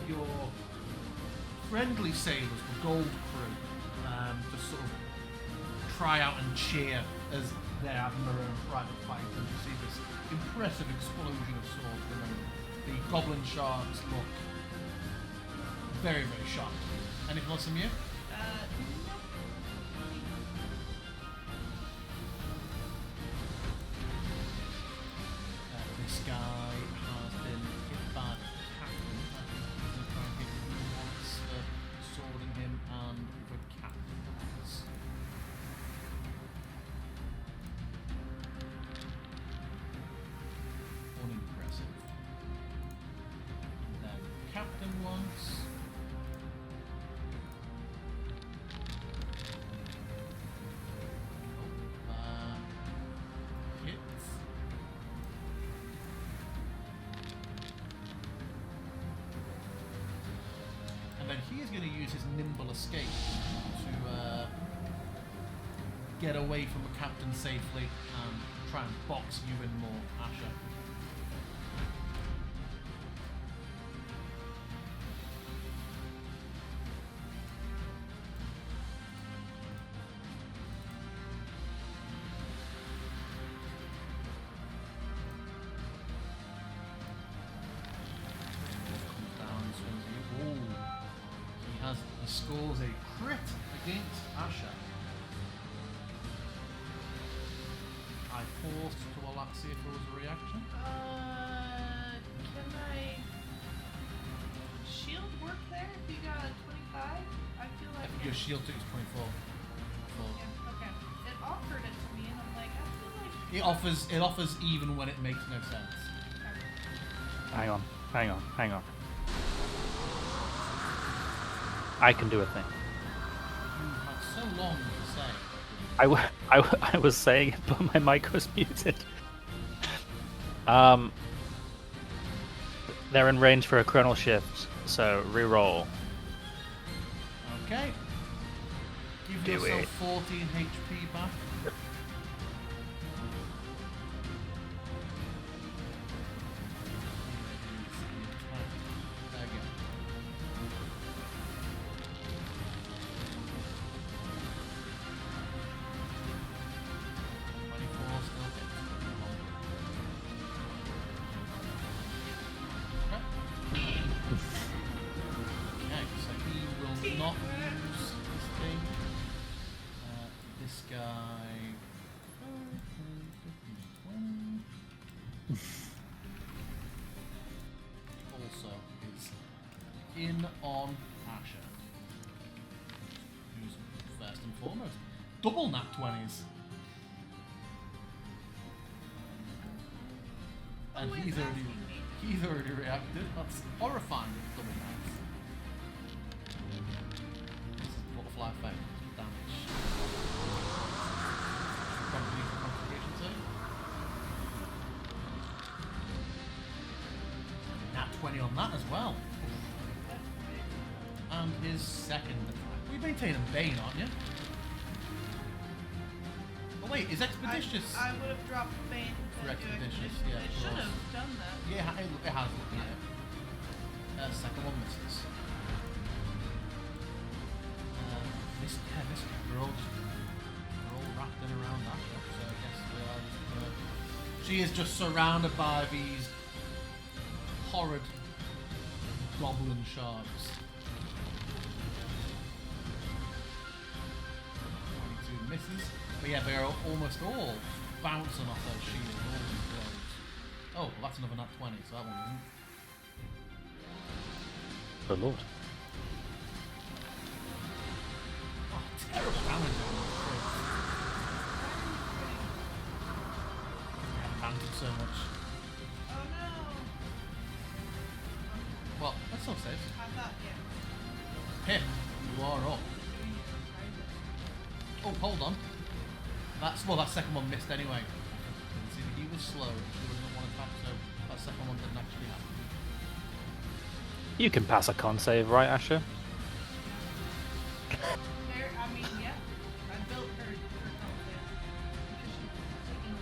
your friendly sailors, the gold crew, just sort of cry out and cheer as their admiral and private fight, and you see this impressive explosion of swords for a moment. The goblin sharks look very, very sharp. Anything else from you? This guy has been hit by the captain. I think he's going to try and hit you once for swording him and the captain once. Unimpressive. And then captain once. Hits. And then he is going to use his nimble escape to get away from the captain safely and try and box you in more, Asher. He scores a crit against Asher. I paused to see if there was a reaction. Can I shield work there if you got a 25? I feel like Your shield took is 24. Yeah, okay. It offered it to me and I'm like, I feel like It offers even when it makes no sense. Hang on. I can do a thing. You had so long to say. I was saying it, but my mic was muted. They're in range for a chronal shift, so re-roll. Okay. Give Do yourself it. 14 HP back. There you go. Okay, so he will not use this thing. This guy. 15, 20. Also is in on Asher. Who's first and foremost. Double nat 20s. And Always he's asking me. already reacted. That's horrifying with double nats. This is butterfly effect damage. Probably use a concentration save. Nat 20 on that as well. And his second attack. We maintain a Bane, aren't you? Oh wait, is Expeditious? I would have dropped Bane. For Expeditious, yeah, It of should course. have done that. Yeah, it has looking at it. Second one misses. We're all wrapped in around that, so I guess we are just, she is just surrounded by these horrid goblin sharks. 22 misses. But yeah, they're almost all bouncing off those shields. All these blows. Oh, well, that's another nat 20, so that one isn't. Good lord. Oh, terrible damage on those crits. I haven't bounced so much. Oh no! Well, that's still safe. I thought, yeah. Pip, you are up. Oh, hold on. That second one missed anyway. See, he was slow. He wasn't one attack, so that second one didn't actually happen. You can pass a con save, right, Asher? There, I mean, yeah. I built her concept. Because she's taking a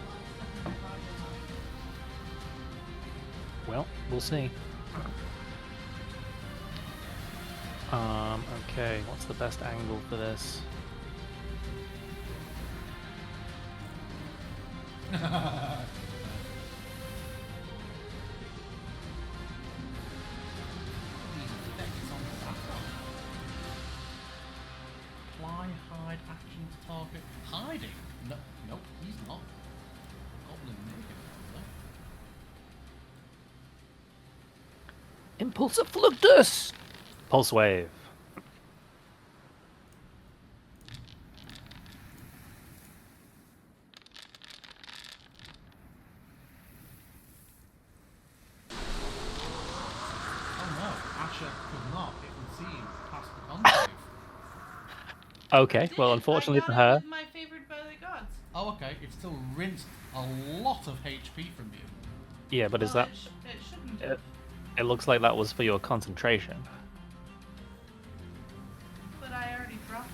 We'll see. Okay, what's the best angle for this? Apply hide action to target. Hiding? No, nope, he's not. Goblin naked. Impulse of Fluctus! Pulse Wave. Oh no, Asher could not, it would seem, pass the con save. Okay, well, Dang, unfortunately I for got it her, with my favorite by the gods. Oh, okay, it still rinsed a lot of HP from you. yeah, but is Well, that? it shouldn't It, have. it looks like that was for your concentration. But I already dropped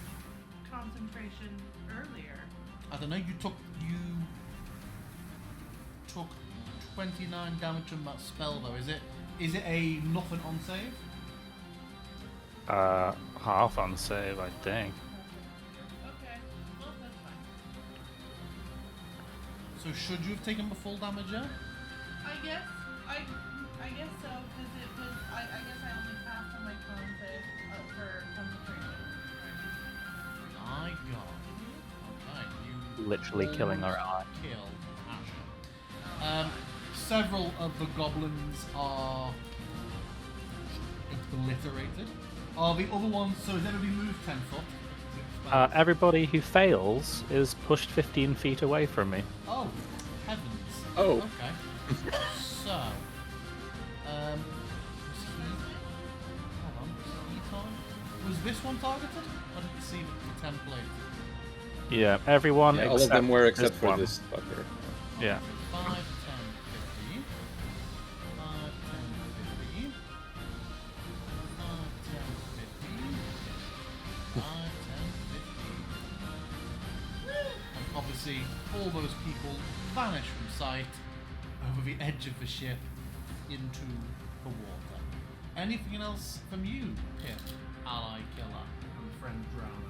concentration earlier. I don't know, you took 29 damage from that spell though. Is it a nothing on save? Half on save, I think. Okay, well that's fine. So should you have taken the full damage yet? I guess so because it was. I guess I only passed on my con save for concentration. My god. Okay, you Literally killing our eye. kill Asher. Several of the goblins are obliterated. Are the other ones, so has everybody moved 10 foot? Everybody who fails is pushed 15 feet away from me. Oh, heavens. Oh. Okay. So, was he... Hold on, was he targeted? Was this one targeted? I didn't see the template. Yeah, everyone Yeah, all except of them were except this for one. this fucker. Yeah. 5, 10, 15. 5, 10, 15. 5, 10, 15. 5, 10, 15. And obviously, all those people vanish from sight over the edge of the ship into the water. Anything else from you, Pip, ally killer, and friend drowner?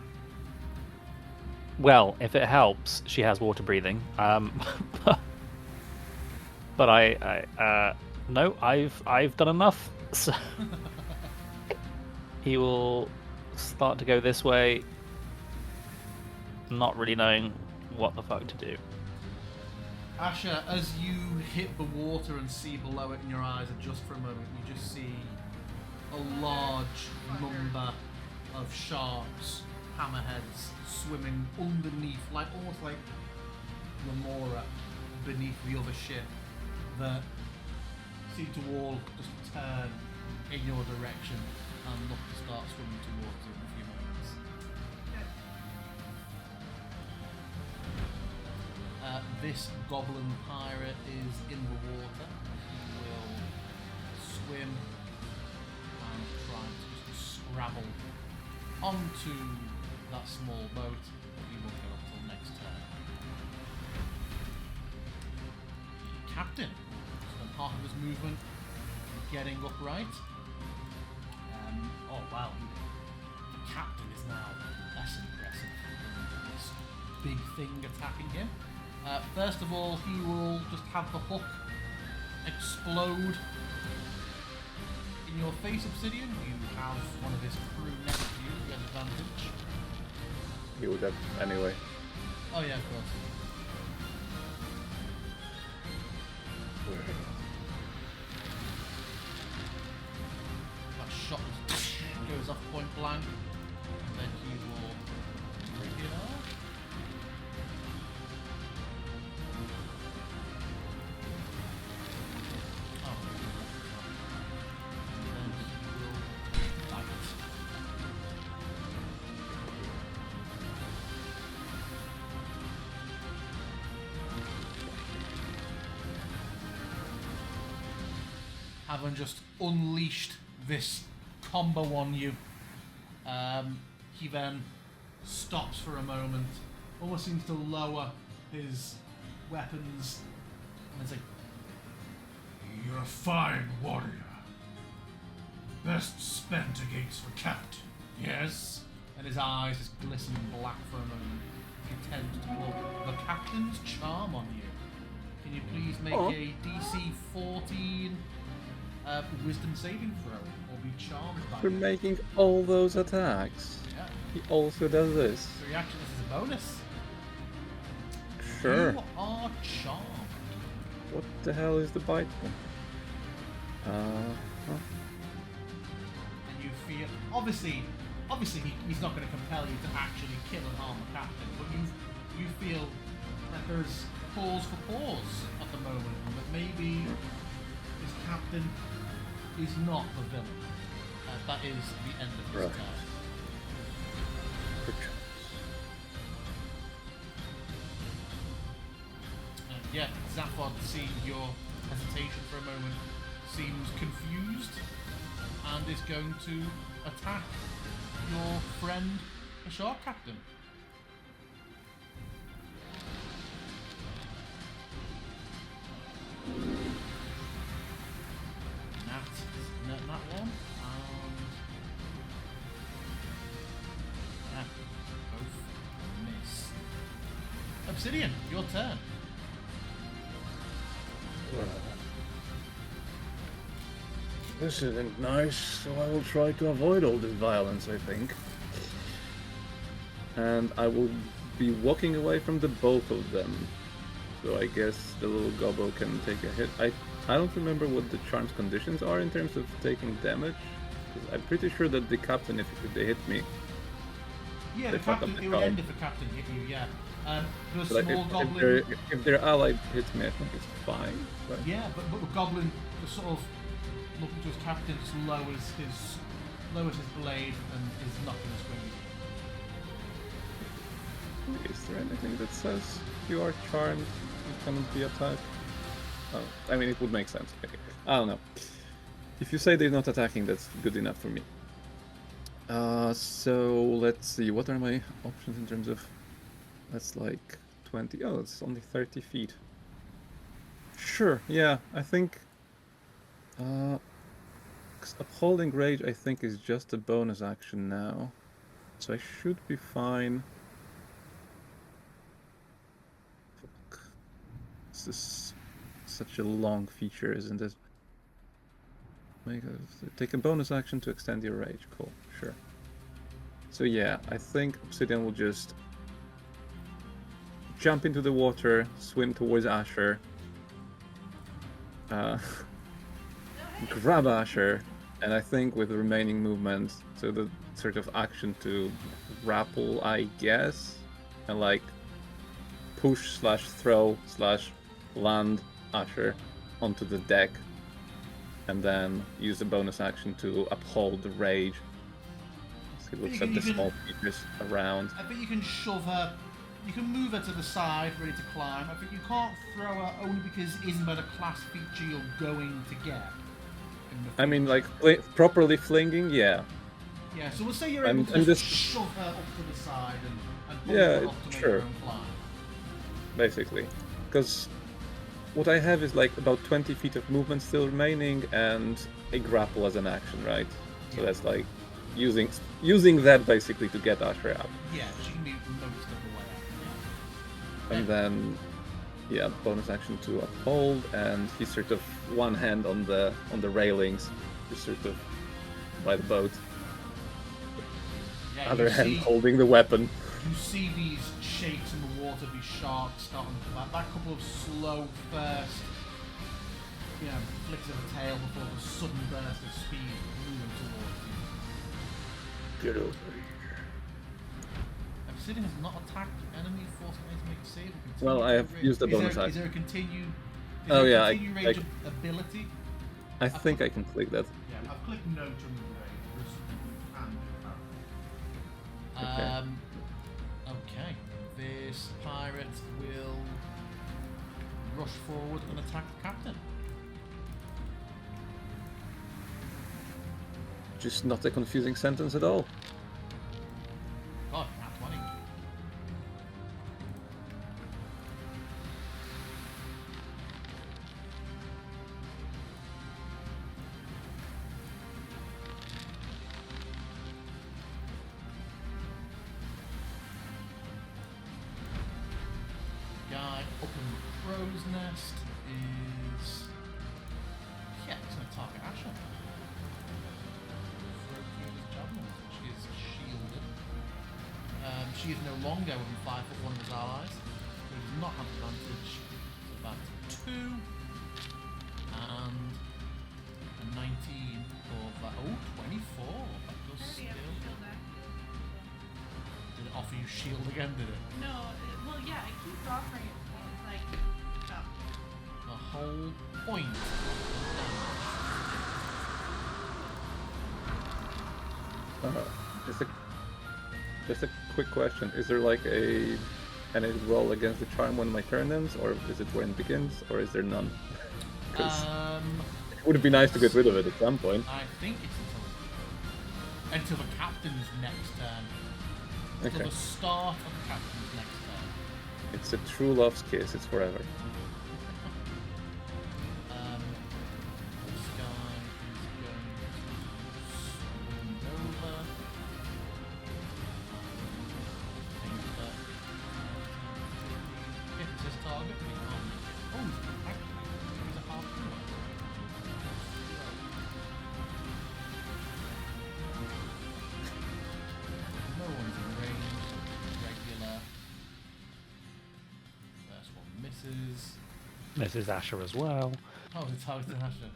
Well, if it helps, she has water breathing. But no, I've done enough. So he will start to go this way, not really knowing what the fuck to do. Asher, as you hit the water and see below it and your eyes adjust for a moment, you just see a large number of sharks, hammerheads, swimming underneath, like almost like Remora beneath the other ship, that seem to all just turn in your direction and look to start swimming towards you in a few moments. This goblin pirate is in the water. He will swim and try to just scrabble onto that small boat, but he will go until next turn. The captain spent half of his movement getting upright. Oh wow, the captain is now less impressive than this big thing attacking him. First of all, he will just have the hook explode in your face, Obsidian. You have one of his crew next to you, you have advantage. He would have anyway. Oh yeah, of course. That shot goes off point blank, and then he will break it off. Oh, and then he will bite. Having just unleashed this combo on you, he then stops for a moment, almost seems to lower his weapons, and is like, You're a fine warrior. Best spent against the captain. Yes? And his eyes just glistening black for a moment. He attempts to pull the captain's charm on you. Can you please make a DC 14 wisdom saving throw or be charmed by For it? making all those attacks. Yeah. He also does this. So reaction, this is a bonus. Sure. You are charmed. What the hell is the bite one? Huh? And you feel obviously he's not going to compel you to actually kill and harm the captain, but you feel that there's cause for pause at the moment, and that maybe this captain is not the villain. That is the end of his Right. turn. Yeah, Zaphod, seeing your hesitation for a moment, seems confused and is going to attack your friend, the shark captain. That one, and yeah, both miss. Obsidian, your turn. This isn't nice, so I will try to avoid all this violence, I think. And I will be walking away from the both of them. So I guess the little gobbo can take a hit. I don't remember what the charm's conditions are in terms of taking damage. 'Cause I'm pretty sure that the captain, if they hit me, Yeah, They the fuck up captain, the it would card. end if the captain hit you, yeah. The but small if goblin... their ally hits me, I think it's fine. Right? Yeah, but the goblin just sort of looking to his captain just lowers his blade and is not going to swing. Is there anything that says you are charmed, you cannot be attacked? Oh, I mean, it would make sense. Okay. I don't know. If you say they're not attacking, that's good enough for me. So let's see. What are my options in terms of? That's like 20. Oh, it's only 30 feet. Sure. Yeah, I think. 'Cause upholding rage, I think, is just a bonus action now, so I should be fine. Fuck. This is such a long feature, isn't it? Take a bonus action to extend your rage. Cool, sure. So yeah, I think Obsidian will just jump into the water, swim towards Asher, grab Asher, and I think with the remaining movement, so the sort of action to grapple, I guess, and like push slash throw slash land Asher onto the deck, and then use the bonus action to uphold the rage. So he looks at the small features around. I think you can shove her, you can move her to the side, ready to climb. I think you can't throw her only because it isn't by the class feature you're going to get. I mean, like, properly flinging, yeah. Yeah, so we'll say you're able to just shove her up to the side and pull her up to make her own climb. Basically. Because what I have is like about 20 feet of movement still remaining and a grapple as an action, right? So that's like using that basically to get Asher out. Yeah, she can be most of the way out. And then, yeah, bonus action to uphold, and he's sort of one hand on the railings, just sort of by the boat. Yeah, Other hand holding the weapon. You see these shapes in the water, these sharks starting to come out. That couple of slow first, flicks of a tail before the sudden burst of speed moving towards you. Get over here. Obsidian has not attacked enemy, forcing them to make a save. Well, I have used the bonus action. Is there a continued? Continue range ability? I think I can click that. Yeah, I've clicked no to remove range. There's something you can do. Okay. Okay. This pirate will rush forward and attack the captain. Just not a confusing sentence at all. God, nat 20. crow's nest is... Yeah, it's going to target Asher. She is shielded. She is no longer within 5 foot one of his allies. So he does not have advantage. So that's 2. And a 19 for that. Oh, 24. That does Already still. have a shield active. Did it offer you shield again, did it? No, well, yeah, it keeps offering it. It's like, oh. A whole point of damage. Just a quick question: is there like any roll against the charm when my turn ends, or is it when it begins, or is there none? Because it would be nice to get rid of it at some point. I think it's until the captain's next turn. Until Okay. the start of the captain's next turn. It's a true love's kiss. It's forever. This guy is going to swing over. Hits his target. Oh, he's a half hero. No one's in range. Regular. First one misses. Misses Asher as well. Oh, it's targeted Asher.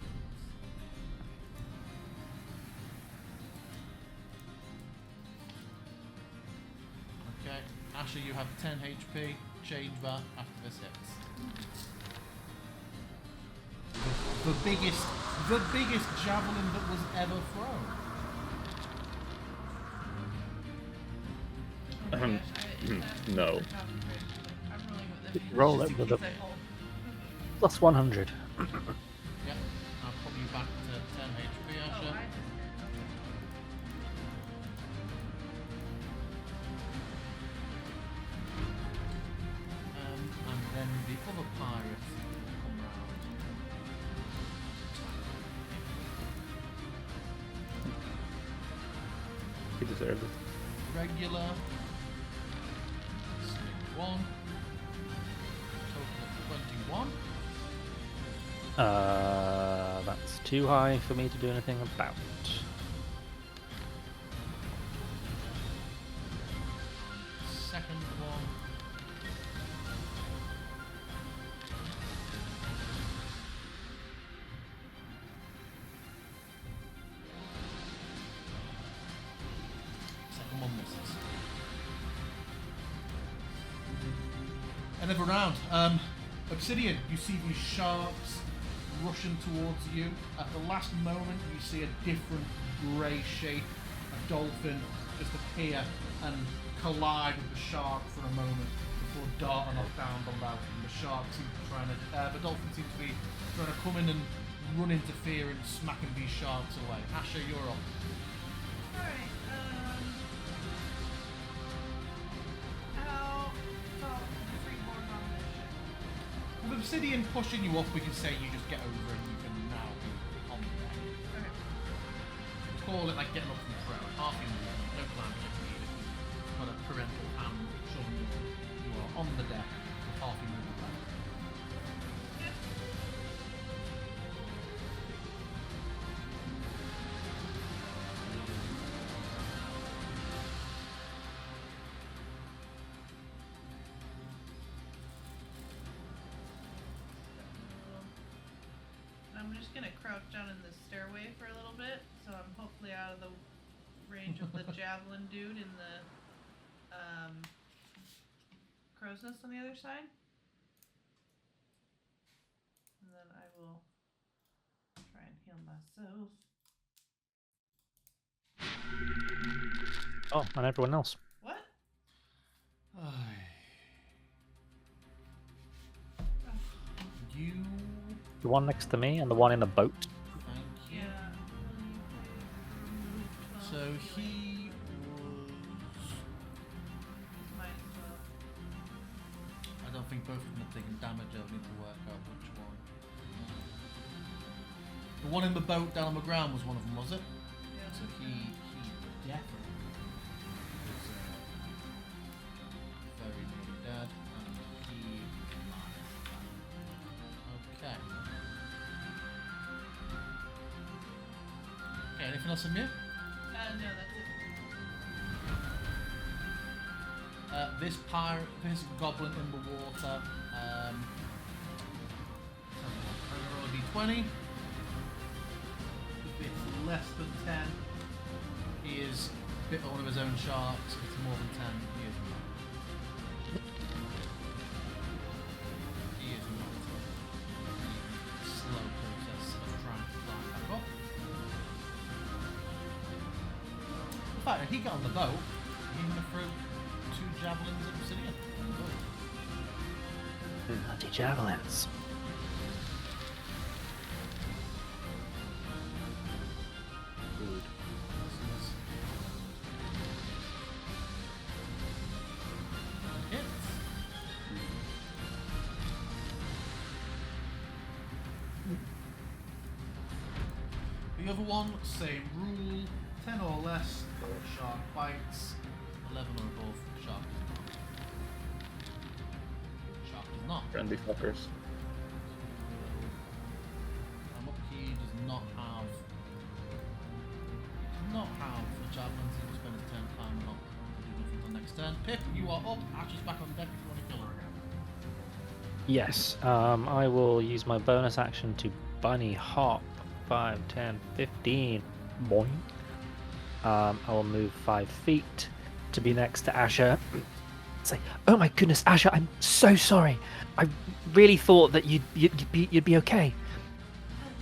Okay, Asher, you have 10 HP. Change that after this hits. The biggest javelin that was ever thrown. Oh my gosh, No. I'm rolling with them. Roll Just it in with case a- I hold. Plus 100. Yep, I'll put you back to 10 HP, Oh, Asher. I just And then the other pirate will come round. He deserves it. Regular. Stick 1. Total of 21. That's too high for me to do anything about. Second one. Second one misses. Another round. Obsidian, you see these sharks rushing towards you. At the last moment, you see a different grey shape, a dolphin, just appear and collide with the shark for a moment before darting off down below. And the shark seems to be the dolphin seems to be trying to come in and run interference, smacking these sharks away. Asher, you're up. Alright, how tall is the freeboard on this ship? With Obsidian pushing you up, we can say you just get over and you can now be on the deck. Okay. Call it like getting up from the crowd. Half in the air, no climbing if needed. Got a parental hand shoving you on. You are on the deck with half in the back. I'm just gonna crouch down in this stairway for a little bit, so I'm hopefully out of the range of the javelin dude in the crow's nest on the other side. And then I will try and heal myself. Oh, and everyone else. What? You. The one next to me and the one in the boat. Thank you. Yeah. So he was. Might as well. I don't think both of them are taking damage. I'll need to work out which one. The one in the boat down on the ground was one of them, was it? Yeah. So he definitely was very nearly dead, and he Anything else from you? No, that's it. This goblin in the water. Roll a d20. If it's less than 10, he is bit one of his own sharks. If it's more than 10, he is not. He is not. Slow process of trying to climb back up. In fact, if he got on the boat, he's going to throw 2 javelins at Obsidian on the boat. Bloody javelins. Good. Hits. The other one, same rule. 10 or less, shark bites. 11 or above, shark does not. Shark does not. Friendly fuckers. He does not have the javelins. He will spend his turn climbing up. Do nothing until next turn. Pip, you are up. Ash is back on deck if you want to kill her again. Yes, I will use my bonus action to bunny hop 5, 10, 15. Boing. I will move 5 feet to be next to Asher. Say, oh my goodness, Asher, I'm so sorry. I really thought that you'd be okay.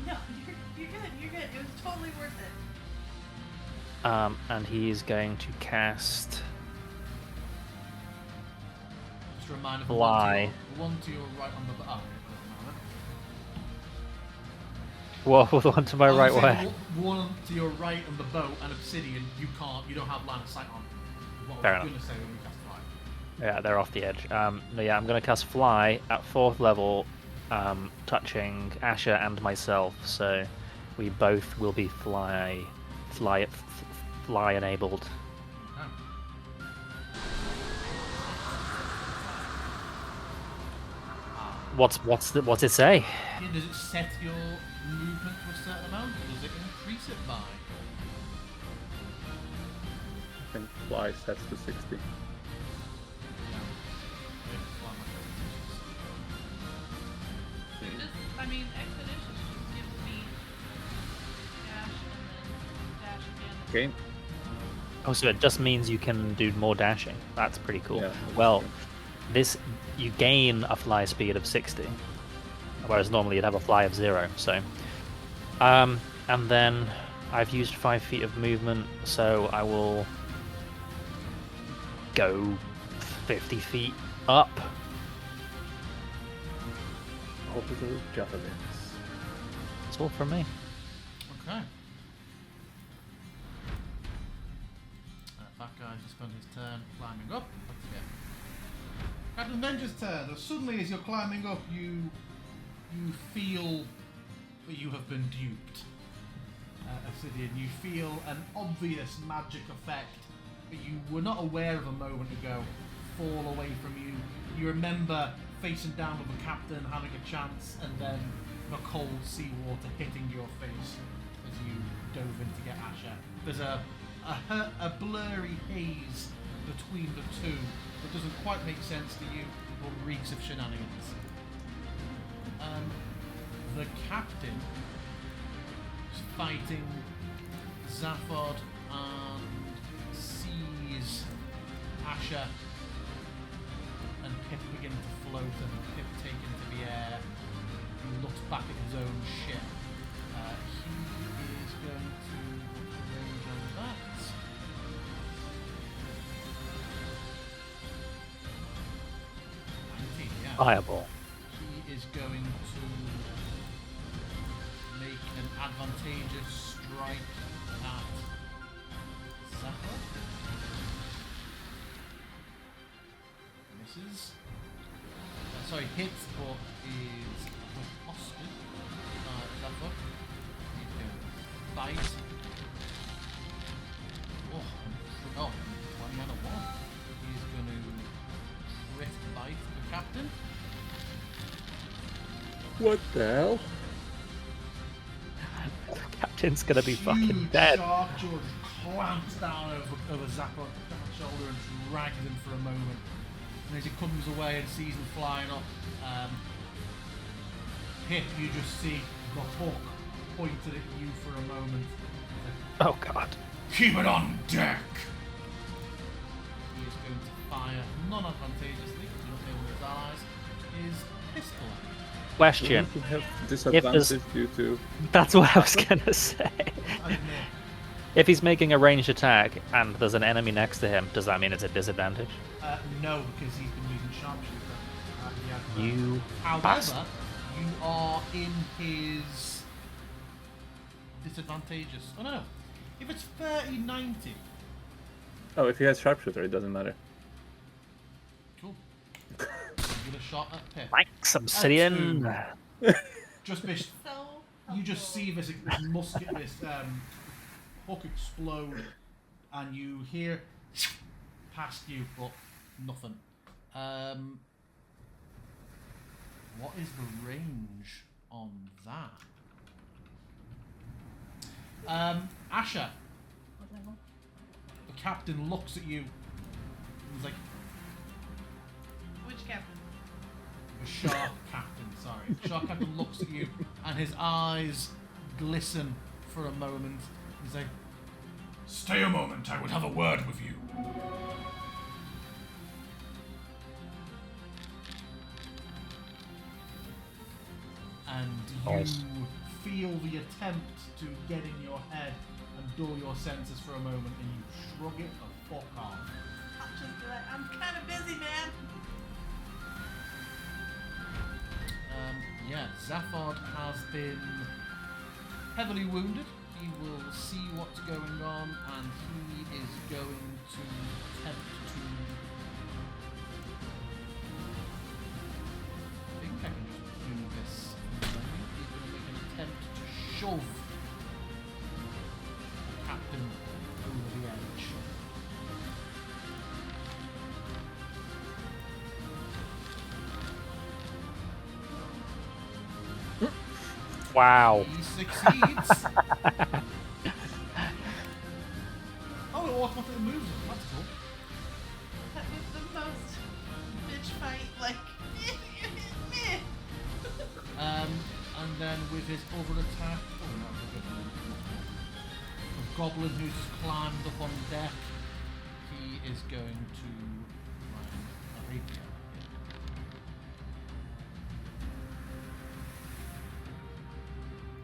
No, you're good. You're good. It was totally worth it. And he's going to cast Just a reminder Fly. the one to your right on the bottom. Whoa, the one to my right way. One to your right on the boat and Obsidian, you don't have line of sight on. What Fair I was enough. going to say when we cast Fly. Yeah, they're off the edge. No, yeah, I'm going to cast Fly at 4th level, touching Asher and myself, so we both will be fly enabled. Okay. What's it say? Yeah, does it set your movement to a certain amount, or does it increase it by? I think fly sets to 60. Yeah. Just, I mean, Expedition just gives me dash and then dash again. Okay. Oh, so it just means you can do more dashing. That's pretty cool. Yeah, Well, you gain a fly speed of 60, whereas normally you'd have a fly of 0. So, and then I've used 5 feet of movement, so I will go 50 feet up. Orbital javelins. That's all from me. Okay. That guy's just spent his turn climbing up. Let's get Captain Venge's turn. As suddenly as you're climbing up, you feel that you have been duped. Obsidian, you feel an obvious magic effect that you were not aware of a moment ago fall away from you. You remember facing down with the captain, having a chance, and then the cold seawater hitting your face as you dove in to get Asher. There's a blurry haze between the two that doesn't quite make sense to you, but reeks of shenanigans. The captain is fighting Zaphod and sees Asher and Pip begin to float and Pip take into the air. He looks back at his own ship. He is going to range on that. Yeah. Fireball. He is going to make an advantageous strike at Zephyr. Misses. Sorry, hits, but is riposted. Zephyr. He's going to bite. Oh, 20 and a 1. He's going to crit bite the captain. What the hell? Captain's gonna be fucking Huge dead. shark jaw just clamps down over Zaphod's shoulder and drags him for a moment. And as he comes away and sees him flying up, Pip, you just see the hook pointed at you for a moment. Oh god. Keep it on deck! He is going to fire non-advantageously, because you're not near one of his allies, his pistol. Question. You have disadvantage due to. That's what I was gonna say. I admit, If he's making a ranged attack and there's an enemy next to him, does that mean it's a disadvantage? no, because he's been using sharpshooter. You However, bastard. you are in his disadvantageous. Oh no, if it's 30-90, Oh, if he has sharpshooter, it doesn't matter. cool. You get a shot at Pip. Thanks, Obsidian. Just miss. So You just see this musket, this hook explode, and you hear past you, but nothing. What is the range on that? Asher, the captain looks at you. And he's like, Which captain? the shark captain, sorry. The shark captain looks at you, and his eyes glisten for a moment. He's like, stay a moment, I would have a word with you. And you Nice. feel the attempt to get in your head and dull your senses for a moment, and you shrug it the fuck off. I'll just be like, I'm kind of busy, man. Yeah, Zaphod has been heavily wounded. He will see what's going on, and he is going to attempt to. I think I can just do this. He's going to make an attempt to shove the captain over the edge. Wow. He succeeds. Oh, it automatically moves him. That's cool. That was the most bitch fight, like. And then with his other attack, oh no, the goblin who's just climbed up on deck, he is going to try and rapier.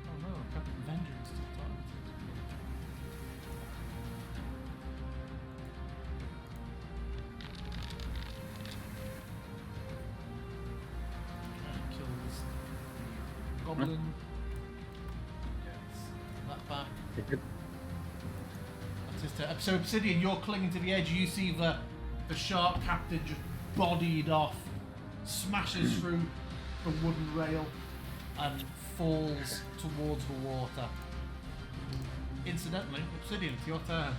Oh no, Captain Vengeance still targeted. And kills the goblin. Gets that back. That's his turn. So Obsidian, you're clinging to the edge. You see the shark captain just bodied off, smashes through the wooden rail, and falls towards the water. Incidentally, Obsidian, it's your turn.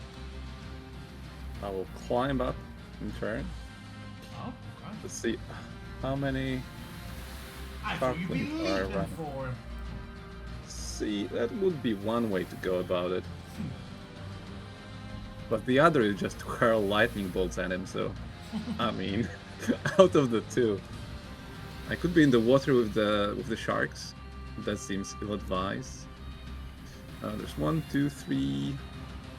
I will climb up in turn. Oh, okay. Let's see how many. I thought you'd be Sharply are leaping running. for him. See, that would be one way to go about it. But the other is just to hurl lightning bolts at him, so I mean, out of the two. I could be in the water with the sharks. That seems ill-advised. There's 1, 2, 3.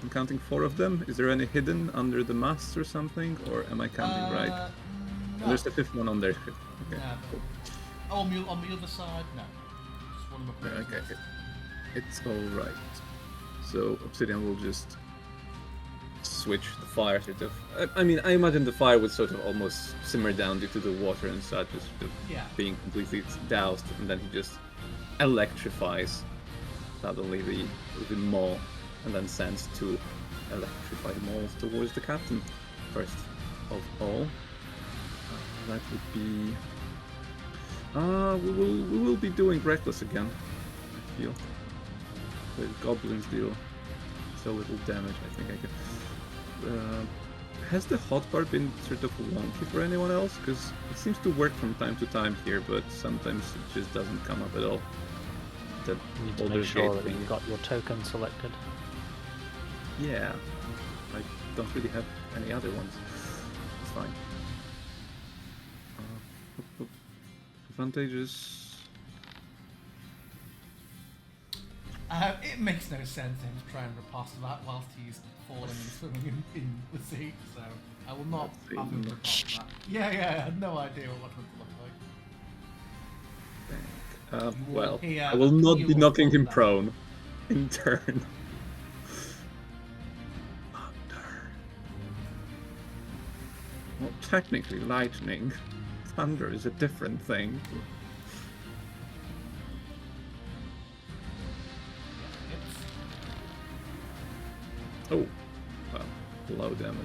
I'm counting 4 of them. Is there any hidden under the mast or something, or am I counting right? No. There's the 5th one on there. Okay. No. Cool. Oh, on the other side, no. Just one of my Okay. It's all right. So Obsidian will just switch the fire sort of. I mean, I imagine the fire would sort of almost simmer down due to the water and such, just sort of Yeah. being completely doused, and then he just electrifies suddenly the maw, and then sends 2 electrified maws towards the captain. First of all, that would be. We will be doing reckless again. I feel. The goblins deal so little damage. I think I can. Has the hotbar been sort of wonky for anyone else? Because it seems to work from time to time here, but sometimes it just doesn't come up at all. the You need to make Baldur's sure Gate that thing. you've got your token selected. Yeah, I don't really have any other ones. It's fine. Advantages. It makes no sense him to try and riposte that whilst he's falling and swimming in the sea, so I will not Let's see. have him riposte that. Yeah, I had no idea what it looked like. You will Well, hear I will not be peal of knocking him thunder. prone in turn. Thunder. Well, technically, lightning. Thunder is a different thing. Hits. Oh, well, low damage.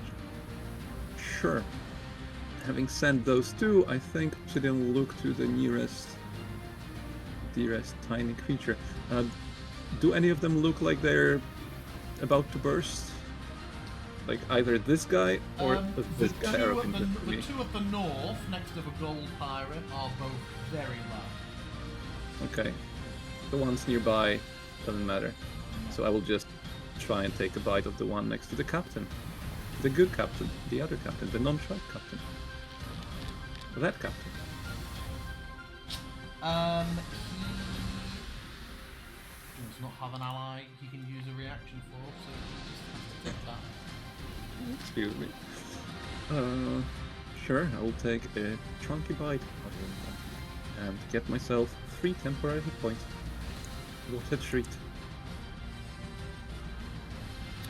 Sure. Having sent those two, I think Obsidian will look to the nearest tiny creature. Do any of them look like they're about to burst? Like either this guy or this the guy two are at of interest to the me. two at the north, next to the gold pirate, are both very low. Okay. The ones nearby doesn't matter. So I will just try and take a bite of the one next to the captain. The good captain, the other captain, the non-shark captain. That captain. He does not have an ally he can use a reaction for, so he just has to take that. Excuse me. Sure, I will take a chunky bite and get myself 3 temporary hit points. What a treat.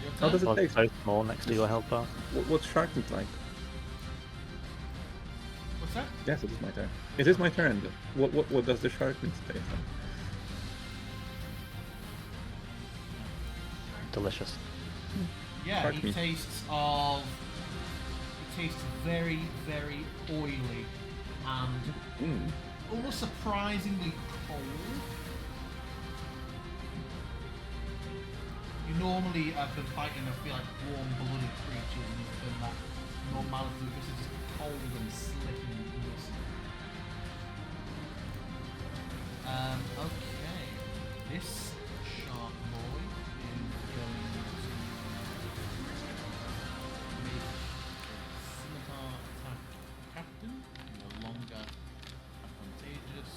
Your How turn? does it Well, taste? both small next to your health bar. What's shark meat like? What's that? Yes, it is my turn. It is my turn. What does the shark meat taste like? Delicious. Yeah, Shark he meat. tastes very, very oily and almost surprisingly cold. You normally have been fighting, I feel like, warm-blooded creatures, and it's been that normality. This is just cold and slick and greasy. Okay. This shark boy is going to make a scimitar attack captain. No longer advantageous.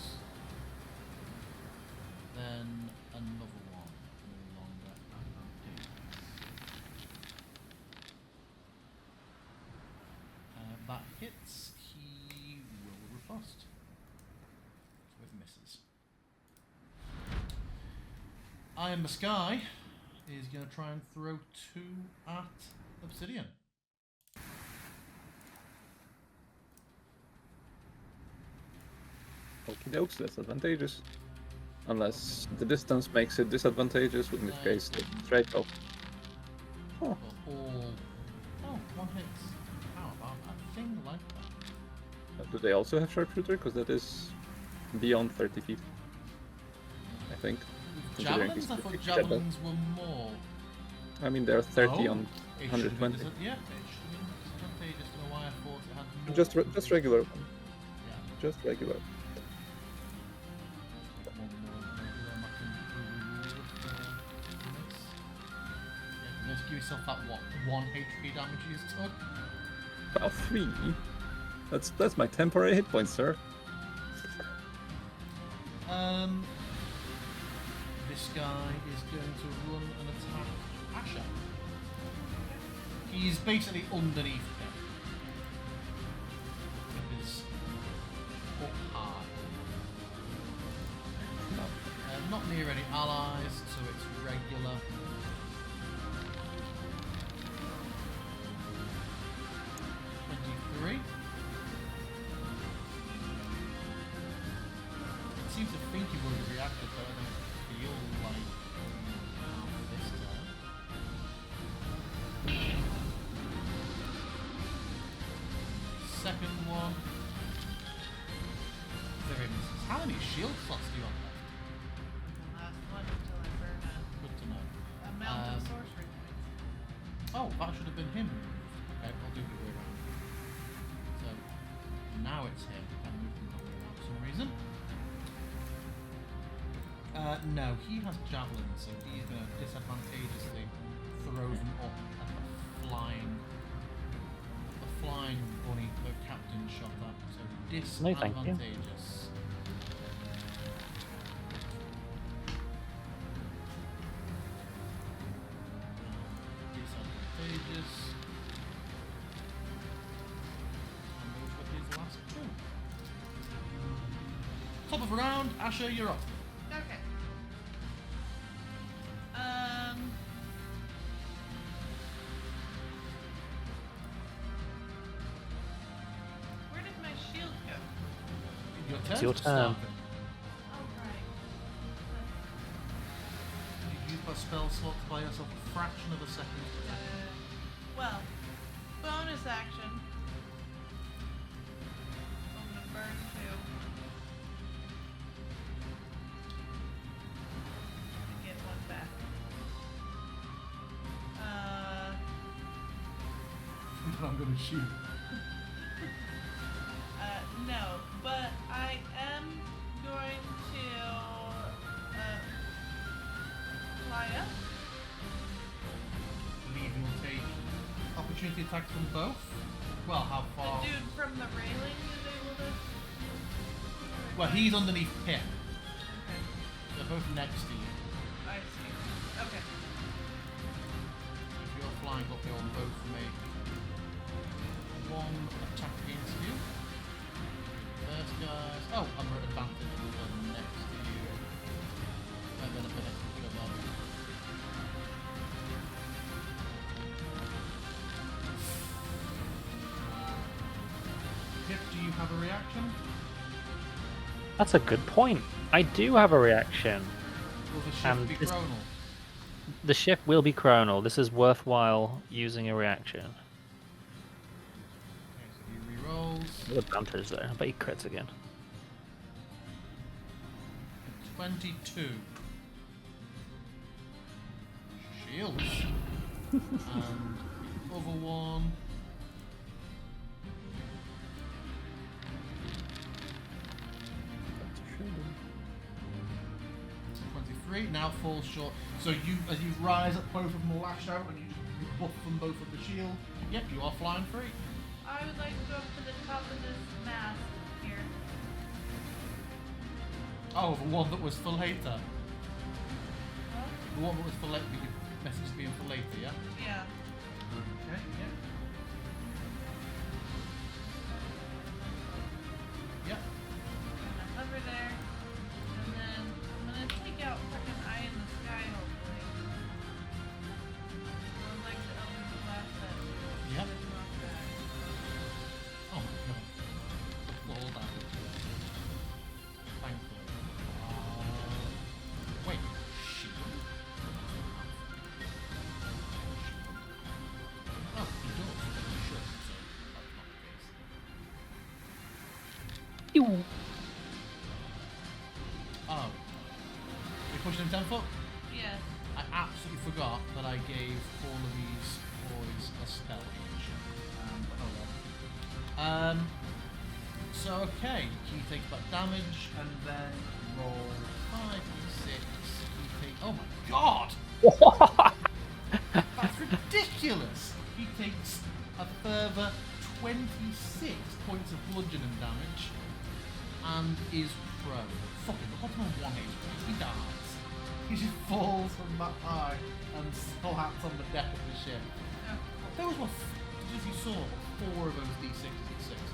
Then another one. No longer advantageous. That hits. He will riposte. So it misses. I Am the Sky is going to try and throw 2 at Obsidian. Okie dokes, that's advantageous. Unless the distance makes it disadvantageous, in which case it's right off. Oh, But all... Oh, 1 hits. How about a thing like that? do they also have sharpshooter? Because that is beyond 30 feet. I think. considering Javelins? he's I thought 50 step up. javelins were more. I mean, there are 30 Oh, on it should have been 120. yeah, it should have been disadvantageous to know why I thought it had more. Just regular one. Yeah. Just regular. One more regular Mackin reward for this. Yeah, just give yourself that, what, 1 HP damage you just took? About 3. That's my temporary hit points, sir. This guy is going to run and attack Asher. He's basically underneath him. With his up high. Not near any allies, so it's regular. Three. It seems to think he would have reacted, but I don't feel like this time. Second one. Very misses. How many shield slots do you have left? The last one until I burn Good to know. a amount of sorcery points. Oh, that should have been him. Okay, I'll do it the way around. So, now it's him. I moved him that way around for some reason. No, he has javelin, so he's going to disadvantageously throw them up at the flying bunny the captain shot at. So No, thank you. disadvantageous. Disadvantageous. And those were his last two. Top of the round, Asher, you're up. Okay. Where did my shield go? Your It's turn. your turn. Oh, right. You use my spell slot to buy yourself a fraction of a second. Well, bonus action. I'm gonna burn 2. Get 1 back. I'm going to shoot. No, but I am going to fly up. Leaving take opportunity attacks from both. Well, how far? The dude from the railing is able to. Well, he's underneath Pip. Okay, They're both next to you. I see. Okay. If you're flying up, they'll both make 1 attack against you. First guys. Oh, I'm at advantage because they're next to you. And then a bit next to each other. Pip, do you have a reaction? That's a good point. I do have a reaction. Will the shift And be this- chronal? The shift will be chronal. This is worthwhile using a reaction. Okay, so he rerolls. No advantage though. I bet he crits again. 22. Shields. And the other one. 23 now falls short. So you, as you rise up, both of them will lash out, and you buff them both with the shield. Yep, you are flying free. I would like to go up to the top of this mast here. Oh, the one that was for later. Huh? The one that was for later. You message being for later, yeah. Yeah. Okay. Yeah. Yep. I'm gonna hover there, and then I'm gonna take out fucking Eye in the Sky, hopefully. I would like to Eldritch Blast that too. Yep. It's not bad. Oh my god. All damage. Thankfully. Wait. Shield? Oh, he does. He should, so that's not the case. Ew. Oh. We're pushing him 10 foot? Yes. I absolutely forgot that I gave all of these boys a spell each. But oh well. So okay, he takes back damage and then roll 5d6. He takes. Oh my god! That's ridiculous! He takes a further 26 points of bludgeoning damage and is prone. Fucking the bottom of 1 HP. He dies. He just falls from that high and slats on the deck of the ship. Oh, There was what, as you saw, 4 of those d6s and 6s.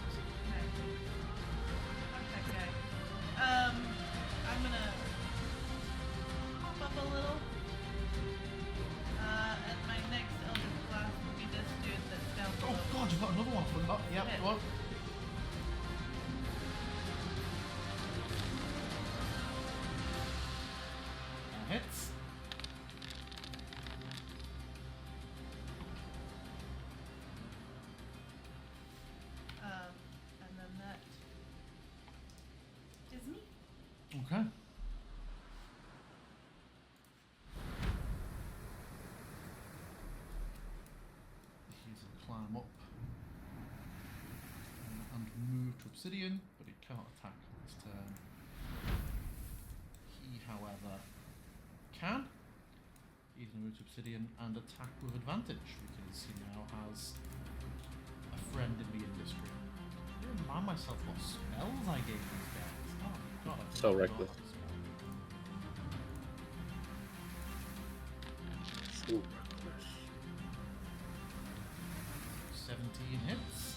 nice. Fuck that guy. I'm gonna pop up a little. And my next Eldritch Blast will be this dude that's down Oh below. god, you've got another one from that. Yep, Yeah. go on. Hits. And then that is me. Okay. He's going to climb up and move to Obsidian, but he cannot attack this turn. He however, can. He's going to move to Obsidian and attack with advantage because he now has a friend in the industry. I remind myself what spells I gave these guys. Oh god, I So forgot reckless. the spell. So reckless. 17 hits.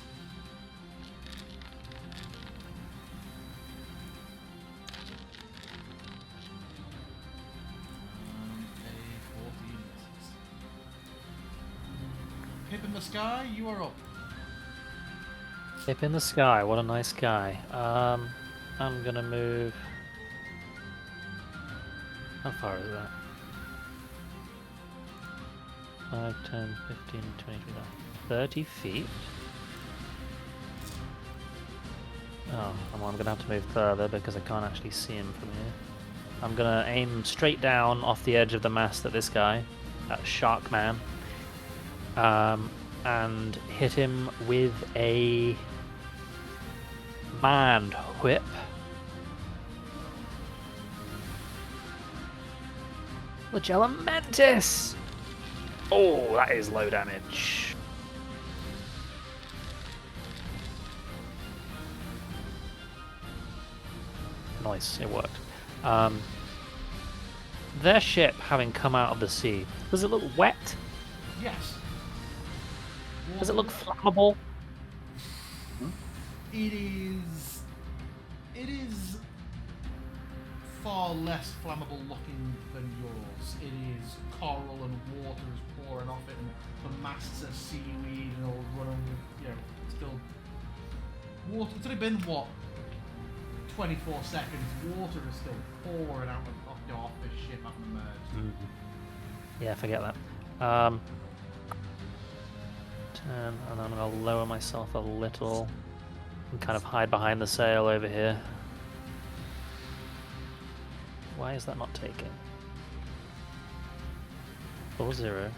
And a 14 misses. Pip in the sky, you are up. Tip in the sky, what a nice guy. I'm gonna move. How far is that? 5, 10, 15, 20, 30 feet? Oh, I'm gonna have to move further because I can't actually see him from here. I'm gonna aim straight down off the edge of the mast at this guy, that Shark Man, and hit him with a man whip. Legelementis! Oh, that is low damage. Nice, it worked. Their ship having come out of the sea, does it look wet? Yes. Does it look flammable? It is far less flammable looking than yours. It is coral and water is pouring off it, and the masts are seaweed and all running with, you know, still water. It's only been what, 24 seconds. Water is still pouring out off this ship having emerged. Yeah, forget that. 10, and I'm gonna lower myself a little and kind of hide behind the sail over here. Why is that not taking? 4-0.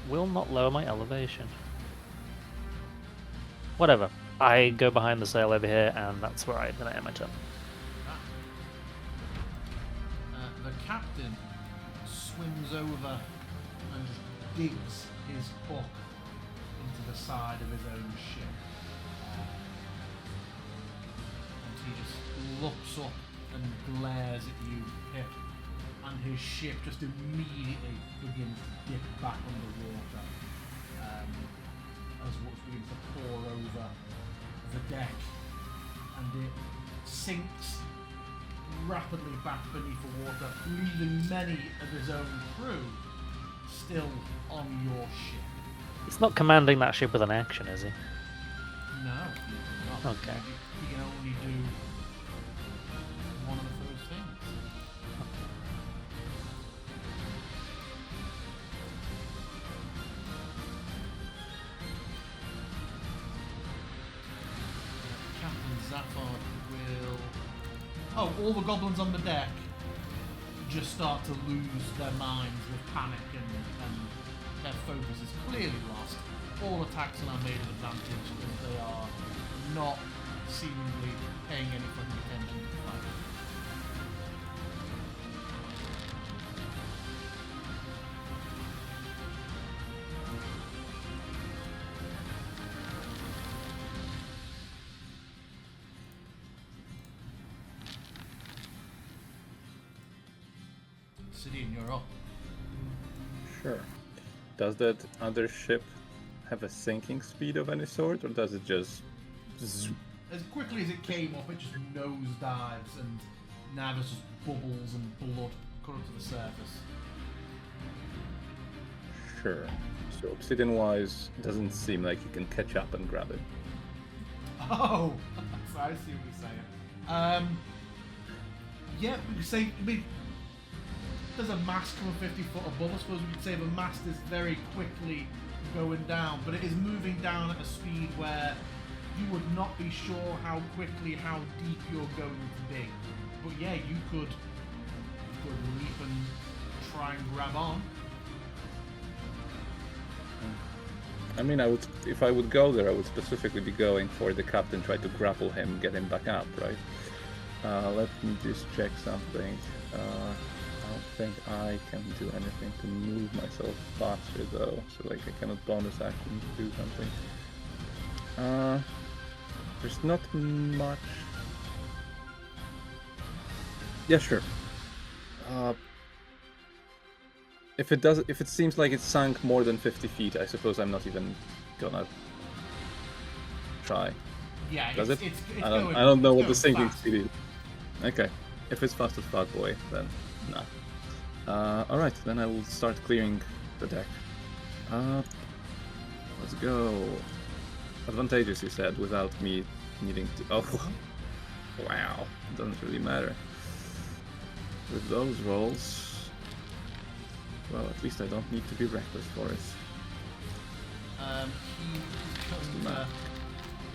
Will not lower my elevation. Whatever. I go behind the sail over here, and that's where I'm gonna end my turn. The captain swims over and just digs his hook into the side of his own ship. And he just looks up and glares at you, Pip, and his ship just immediately begins to dip back underwater as water begins to pour over the deck, and it sinks rapidly back beneath the water, leaving many of his own crew still on your ship. He's not commanding that ship with an action, is he? No, he's not. Okay. He can only do one of those things. Captain Zaphod will... Oh, all the goblins on the deck just start to lose their minds with panic, and their focus is clearly lost. All attacks are now made at advantage because they are not seemingly paying any fucking attention to the fight. Obsidian, you're up. Sure. Does that other ship have a sinking speed of any sort, or does it just... As quickly as it came up, it just nosedives, and now there's just bubbles and blood coming to the surface. Sure. So obsidian-wise, doesn't seem like you can catch up and grab it. Oh, so I see what you're saying. Yeah, we could say, I mean, there's a mast coming 50 foot above. I suppose we could say the mast is very quickly going down, but it is moving down at a speed where you would not be sure how quickly, how deep you're going to be. But yeah, you could leap and try and grab on. I mean, if I would go there, I would specifically be going for the captain, try to grapple him, get him back up, right? Let me just check something. I don't think I can do anything to move myself faster though, so like I cannot bonus action to do something. There's not much. Yeah, sure. If it seems like it's sunk more than 50 feet, I suppose I'm not even gonna try. Yeah, Does it's, it? It's I going, don't know it's what the going sinking fast. speed is. Okay, if it's fast as fuck, boy, then no. All right, then I will start clearing the deck. Let's go. Advantageous, you said, without me needing to. Oh, wow, doesn't really matter. With those rolls, well, at least I don't need to be reckless for it. He's going to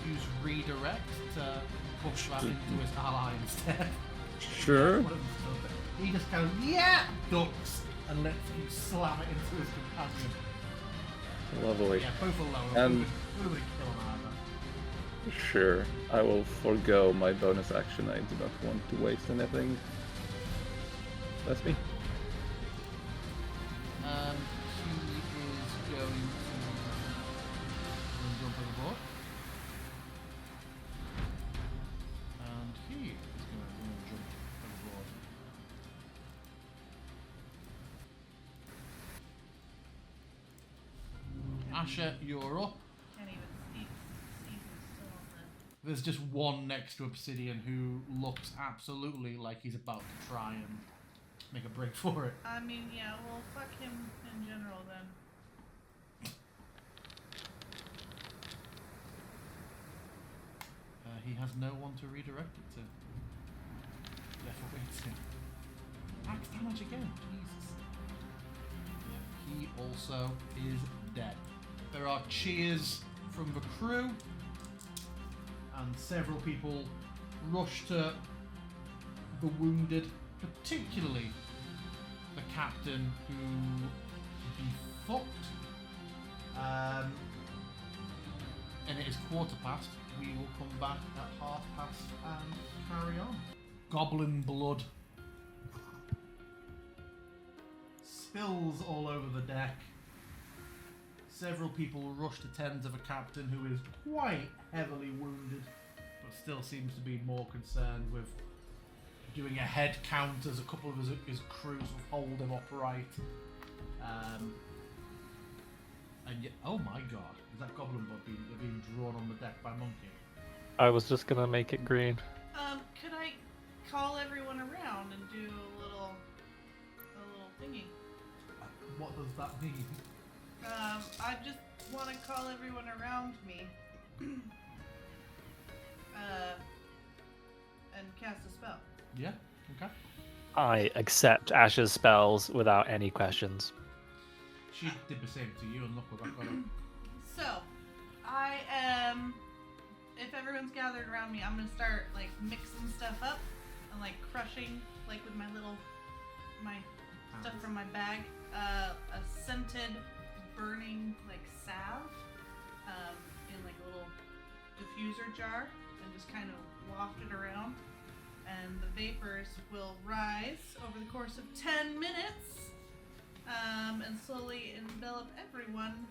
use redirect to push that into his ally instead. Sure. He just kind of ducks and lets you slam it into his companion. Lovely. Yeah, both are low. And Would have been a kill on either. sure, I will forego my bonus action. I do not want to waste anything. That's me. He is going to jump overboard. And he is going to jump overboard. Asher, you're up. Can't even see who's still on There's just one next to Obsidian who looks absolutely like he's about to try and make a break for it. I mean, yeah, well, fuck him in general then. He has no one to redirect it to. Therefore waiting. Max damage again, Jesus. Yeah, he also is dead. There are cheers from the crew, and several people rush to the wounded, particularly the captain who be fucked. And it is 1:15. We will come back at 1:30 and carry on. Goblin blood spills all over the deck. Several people rush to tend to the captain, who is quite heavily wounded, but still seems to be more concerned with doing a head count as a couple of his crew sort of hold him upright. And yet, oh my god, is that goblin blood being drawn on the deck by Monkey? I was just gonna make it green. Could I call everyone around and do a little thingy? What does that mean? I just want to call everyone around me. And cast a spell. Yeah, okay. I accept Ash's spells without any questions. She did the same to you, and look what I got her. So, I am. If everyone's gathered around me, I'm gonna start like mixing stuff up and like crushing, like with my stuff from my bag. A scented, burning like salve, in like a little diffuser jar, and just kind of waft it around. And the vapors will rise over the course of 10 minutes. And slowly envelop everyone,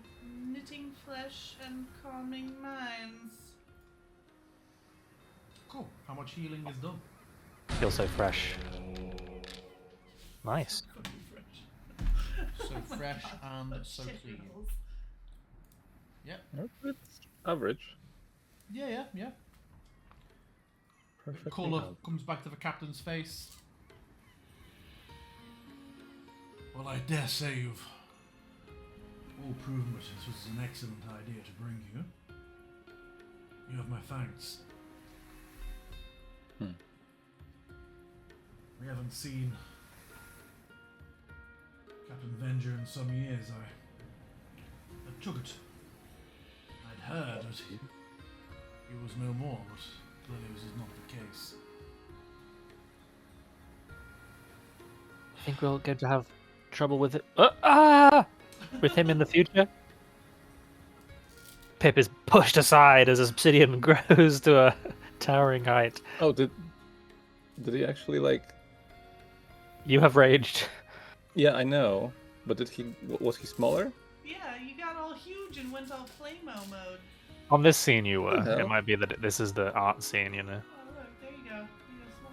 knitting flesh and calming minds. Cool. How much healing is done? Feels so fresh. Nice. So fresh and so Shit clean. rolls. Yep. It's average. Yeah. Perfect. Colour comes back to the captain's face. Well, I dare say you've all proven that this was an excellent idea to bring you. You have my thanks. We haven't seen Captain Venger in some years. I took it. I'd heard that he was no more, but clearly this is not the case. I think we're going to have trouble with it. With him in the future. Pip is pushed aside as Obsidian grows to a towering height. Oh, Did he actually like? You have raged. Yeah, I know. But did he? Was he smaller? Yeah, you got all huge and went all flamo mode. On this scene, you What were. the It hell? might be that this is the art scene, you know. Oh, look, there you go. You go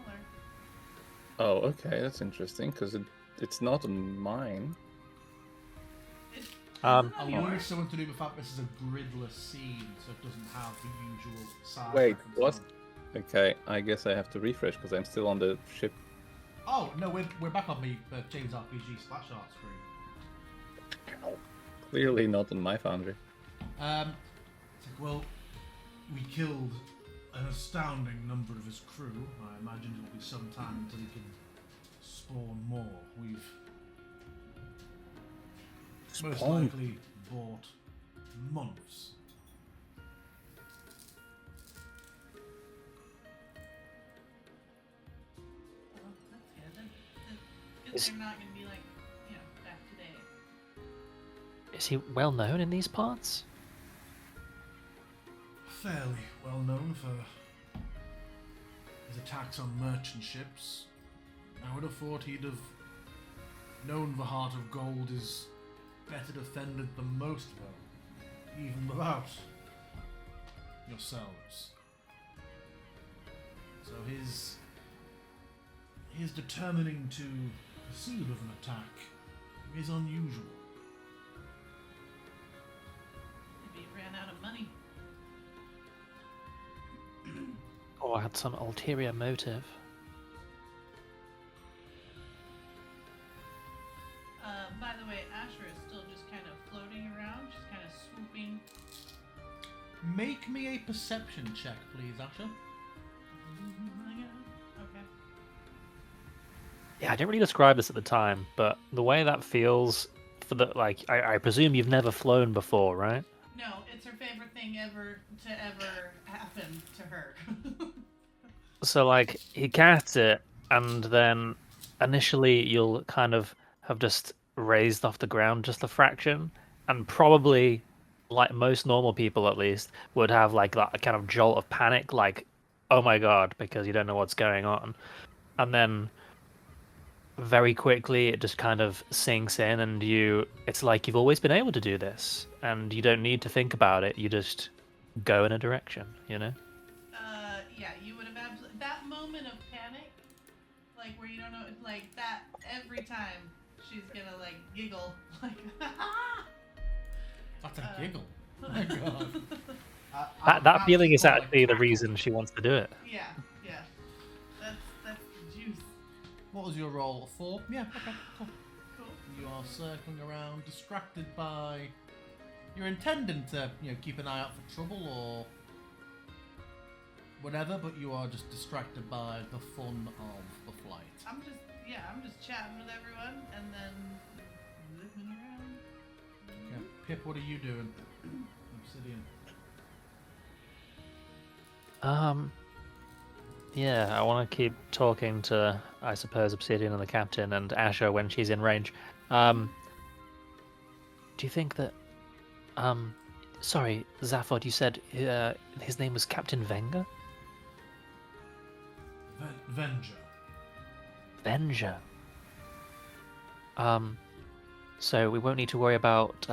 smaller. Oh, okay, that's interesting because it's not on mine. Is Um, it I'll on leave yours? someone to do the fact this is a gridless scene, so it doesn't have the usual size. Wait, reference what? on. Okay, I guess I have to refresh because I'm still on the ship. Oh no, we're back on the James RPG splash art screen. Clearly not on my foundry. It's like, well, we killed an astounding number of his crew. I imagine it will be some time until he can spawn more. We've most Spawn? likely bought months. Oh, that's good. Because Is- they're not going to be like, back today. Is he well known in these parts? Fairly well known for his attacks on merchant ships. I would have thought he'd have known the Heart of Gold is better defended than most, though, even without yourselves. So his determining to proceed with an attack is unusual. Maybe he ran out of money. Or had some ulterior motive? By the way, Asher is still just kind of floating around, just kind of swooping. Make me a perception check, please, Asher. Okay. Yeah, I didn't really describe this at the time, but the way that feels for the I presume you've never flown before, right? No, it's her favorite thing ever to ever happen to her. So like he casts it, and then initially you'll kind of have just raised off the ground just a fraction, and probably like most normal people at least would have like that kind of jolt of panic, like oh my god, because you don't know what's going on, and then very quickly it just kind of sinks in, and it's like you've always been able to do this, and you don't need to think about it, you just go in a direction, you know. Yeah, you would have absolutely that moment of panic, like where you don't know, like that every time she's gonna like giggle, like That's a giggle. Oh my god. That feeling is call it actually the cackle. reason she wants to do it. yeah, that's the juice. What was your roll? 4? Yeah, okay, cool. Cool. You are circling around, distracted by. You're intending to, keep an eye out for trouble or whatever, but you are just distracted by the fun of the flight. I'm just chatting with everyone and then zipping around. Okay. Pip, what are you doing? Obsidian. Yeah, I want to keep talking to, I suppose, Obsidian and the captain and Asher when she's in range. Do you think that, sorry, Zaphod, you said his name was Captain Venga? Venger. Venger. So we won't need to worry about,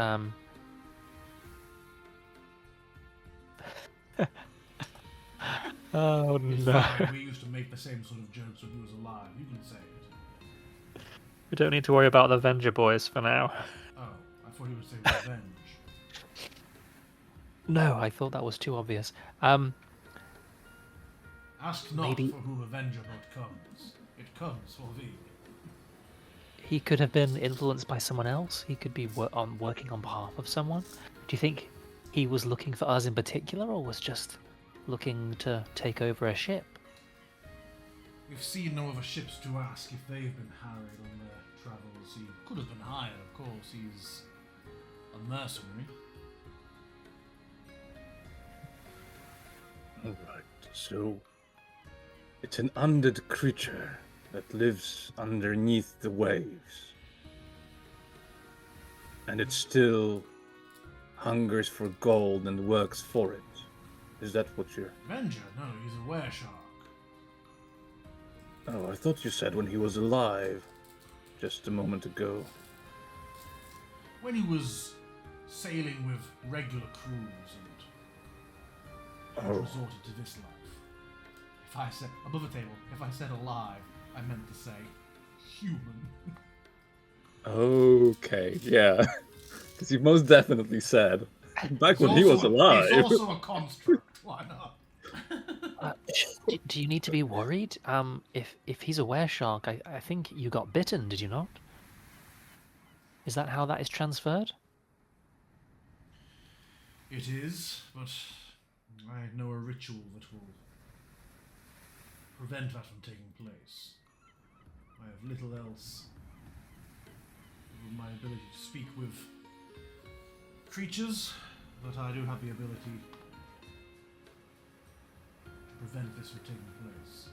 Oh It's no. fine. We used to make the same sort of jokes when he was alive. You can say it. We don't need to worry about the Venger boys for now. Oh, I thought he would say revenge. No, I thought that was too obvious. Ask not Maybe- for whom Avenger not comes. It comes for thee. He could have been influenced by someone else. He could be working on behalf of someone. Do you think he was looking for us in particular, or was just looking to take over a ship? We've seen no other ships to ask if they've been harried on their travels. He could have been hired, of course. He's a mercenary. Alright, so it's an undead creature that lives underneath the waves. And it still hungers for gold and works for it. Is that what you're... Avenger? No, he's a were-shark. Oh, I thought you said when he was alive, just a moment ago. When he was sailing with regular crews and Oh. resorted to this life. If I said above the table, if I said alive, I meant to say human. Okay, yeah. Because he most definitely said back when he was alive. He's also a construct. Why not? Do you need to be worried? If he's a were-shark, I think you got bitten, did you not? Is that how that is transferred? It is, but I know a ritual that will prevent that from taking place. I have little else than my ability to speak with creatures, but I do have the ability to prevent this from taking place.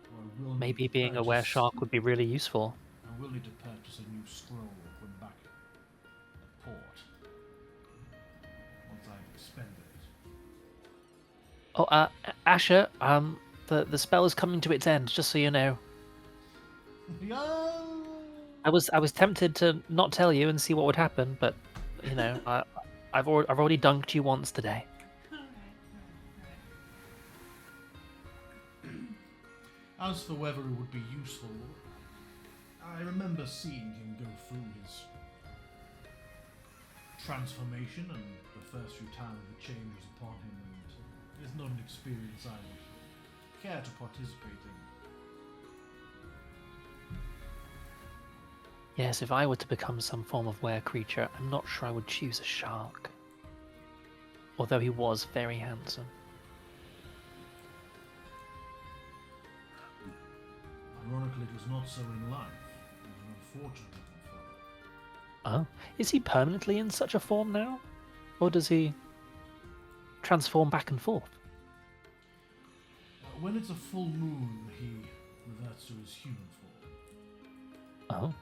So I will Maybe need to being a purchase- were-shark would be really useful. I will need to purchase a new scroll when back at port. Once I've expended it. Oh, Asher, the spell is coming to its end, just so you know. Yo! I was tempted to not tell you and see what would happen, but you know, I've already dunked you once today. As for whether it would be useful, I remember seeing him go through his transformation, and the first few times the change was upon him, and it is not an experience I would care to participate in. Yes, if I were to become some form of were creature, I'm not sure I would choose a shark. Although he was very handsome. Ironically, it was not so in life. It was an unfortunate little fellow. Oh, is he permanently in such a form now? Or does he transform back and forth? When it's a full moon, he reverts to his human form. Oh,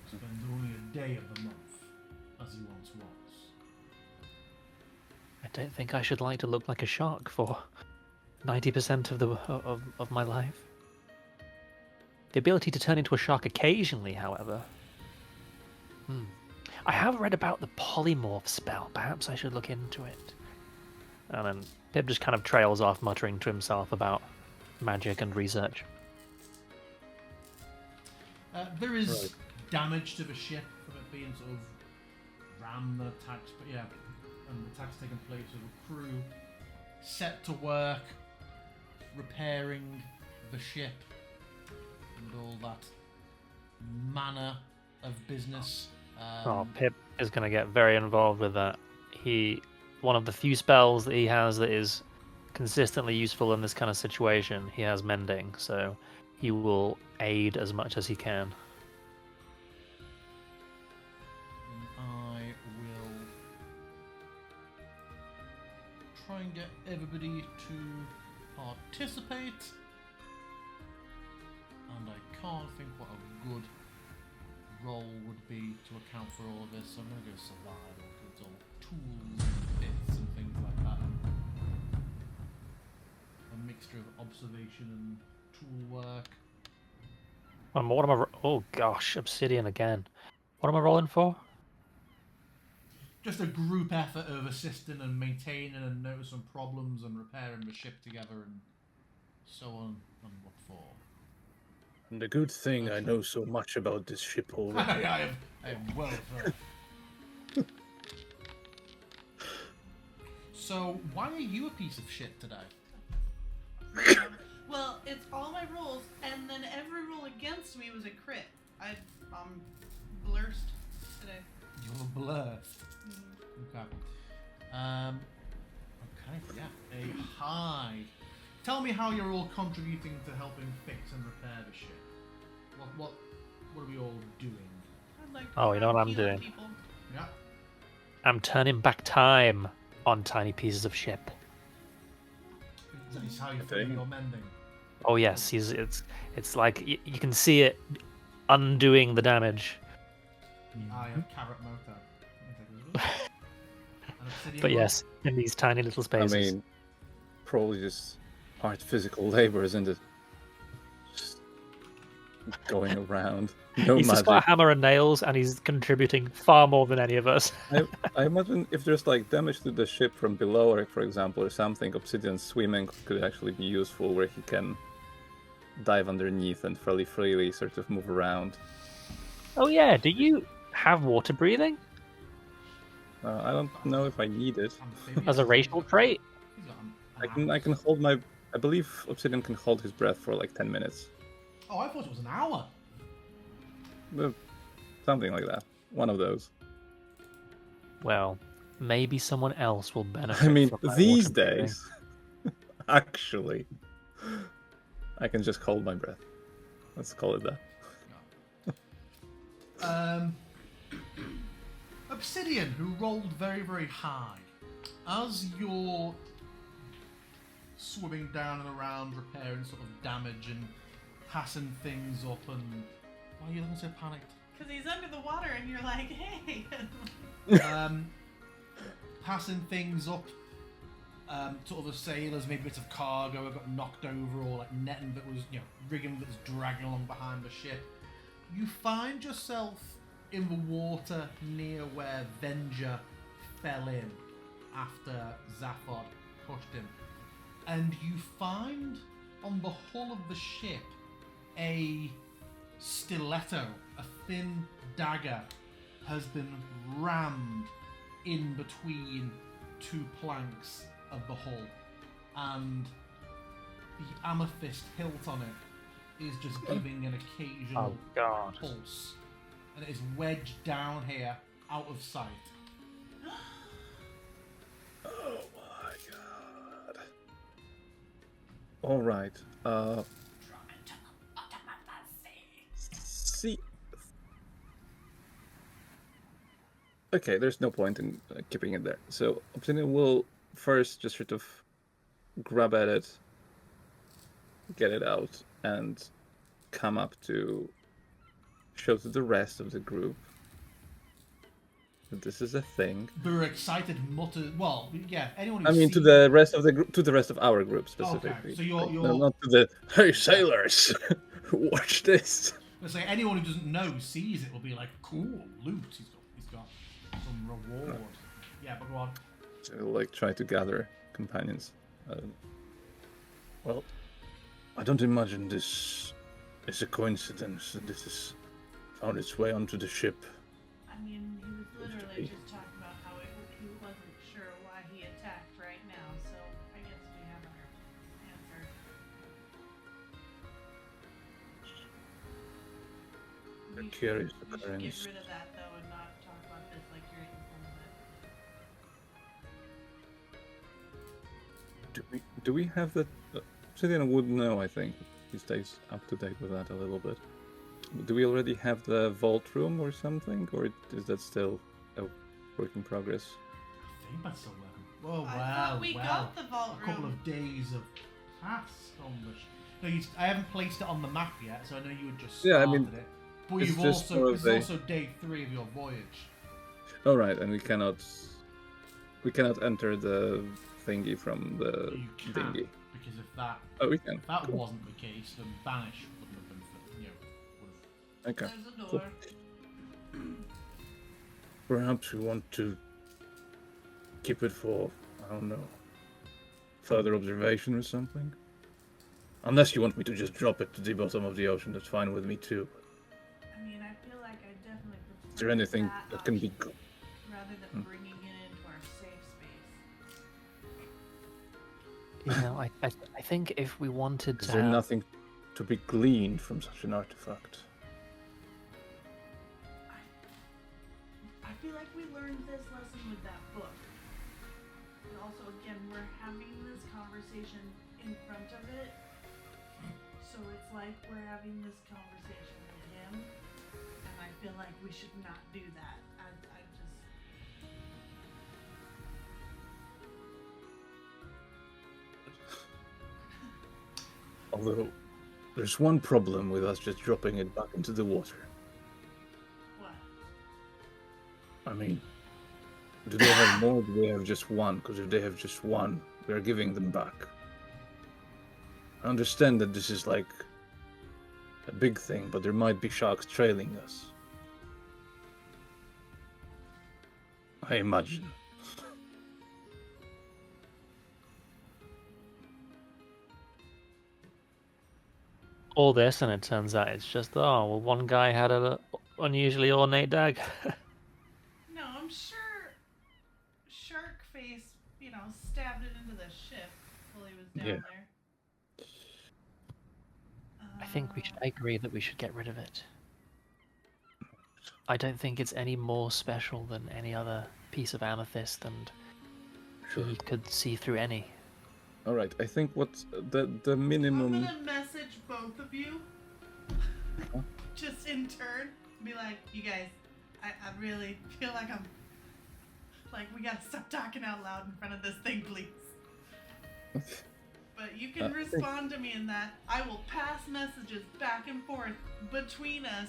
Spends only a day of the month, as he once was. I don't think I should like to look like a shark for 90% of my life. The ability to turn into a shark occasionally, however. I have read about the polymorph spell. Perhaps I should look into it. And then Pip just kind of trails off, muttering to himself about magic and research. There is Right. damage to the ship from it being sort of rammed and attacked, but yeah, and the attacks taking place with a crew set to work repairing the ship and all that manner of business. Pip is going to get very involved with that. One of the few spells that he has that is consistently useful in this kind of situation, he has mending, so he will aid as much as he can. I will try and get everybody to participate. And I can't think what a good role would be to account for all of this, so I'm going to go survival because it's all tools and bits and things like that. A mixture of observation and tool work. What am I? Oh gosh, obsidian again. What am I rolling for? Just a group effort of assisting and maintaining and noticing problems and repairing the ship together and so on and what for. And the good thing I know so much about this ship already. I am well versed. So, why are you a piece of shit today? Well, it's all my rolls, and then every roll against me was a crit. I'm blurst today. You're blessed. Okay. Okay, yeah. A high. Tell me how you're all contributing to helping fix and repair the ship. What are we all doing? I'd like to Oh, you know what I'm heal doing? people. Yeah. I'm turning back time on tiny pieces of ship. That is how you Okay. feel you're mending. Oh yes, it's like you can see it undoing the damage. I have carrot motor. An obsidian But one. yes, in these tiny little I spaces. mean, probably just hard physical labor, isn't it? going around. No He's just got a magic. hammer and nails, and he's contributing far more than any of us. I imagine if there's like damage to the ship from below, or for example, or something, Obsidian swimming could actually be useful, where he can dive underneath and fairly freely sort of move around. Oh yeah, do you have water breathing I don't know if I need it. Amphibious. as a racial trait? He's got an I can hold my. I believe Obsidian can hold his breath for like 10 minutes. Oh, I thought it was an hour. Something like that. One of those. Well, maybe someone else will benefit. I mean, from my these water breathing. days, actually, I can just hold my breath. Let's call it that. Obsidian, who rolled very, very high. As you're swimming down and around, repairing sort of damage and passing things up, and why are you looking so panicked? Because he's under the water and you're like, hey. Passing things up to other sailors, maybe bits of cargo that got knocked over, or like netting that was, rigging that was dragging along behind the ship. You find yourself in the water near where Venger fell in after Zaphod pushed him. And you find on the hull of the ship a stiletto, a thin dagger, has been rammed in between two planks of the hull, and the amethyst hilt on it is just giving an occasional Oh god. pulse, and it is wedged down here out of sight. Oh my god. Alright. See. Okay, there's no point in keeping it there. So Obsidian will first just sort of grab at it, get it out, and come up to show to the rest of the group that this is a thing. The excited mutter. Well, yeah. Anyone. I mean, to the rest of the group, to the rest of our group specifically. Okay, so you're No, not to the hey sailors, watch this. Let's say anyone who doesn't know sees it will be like, cool, loot. He's got some reward. Yeah, but go on. So we'll, like, try to gather companions. Well, I don't imagine this is a coincidence that this has found its way onto the ship. I mean, he was literally just talking about how he wasn't sure why he attacked right now, so I guess we have our answer. A We curious should occurrence. get rid of that though and not talk about this like you're in front of it. Do we have that? Obsidian would know, I think. He stays up to date with that a little bit. Do we already have the vault room or something, or is that still a work in progress? I think that's still working. Oh, I well, thought we got the vault a couple room. of days have passed on the. No, I haven't placed it on the map yet, so I know you had just Yeah, started I mean, it. But it's you've just also more it's of a- also day 3 of your voyage. Oh right, and we cannot enter the thingy from the You can't, dinghy. because if that Oh, we can. that wasn't the case, then Banish wouldn't have been. Would have. Okay. There's a Cool. door. Perhaps we want to keep it for, I don't know, further observation or something. Unless you want me to just drop it to the bottom of the ocean, that's fine with me too. I mean, I feel like I definitely prefer Is there anything that can be option rather than bringing it into our safe space. You know, I think if we wanted Is to there have... nothing to be gleaned from such an artifact? I feel like we learned this lesson with that book. And also, again, we're having this conversation in front of it. So it's like we're having this conversation with him. And I feel like we should not do that. I just... Although, there's one problem with us just dropping it back into the water. What? I mean, do they have more or do they have just one? Because if they have just one, we are giving them back. I understand that this is like a big thing, but there might be sharks trailing us. I imagine. All this, and it turns out it's just, oh, well, one guy had an unusually ornate dagger. No, I'm sure Sharkface, stabbed it into the ship while he was down Yeah. there. I agree that we should get rid of it. I don't think it's any more special than any other piece of amethyst, and Sure. he could see through any. All right. I think what the I'm minimum. gonna message both of you, just in turn, be like, you guys, I really feel like we gotta stop talking out loud in front of this thing, please. But you can respond to me in that. I will pass messages back and forth between us,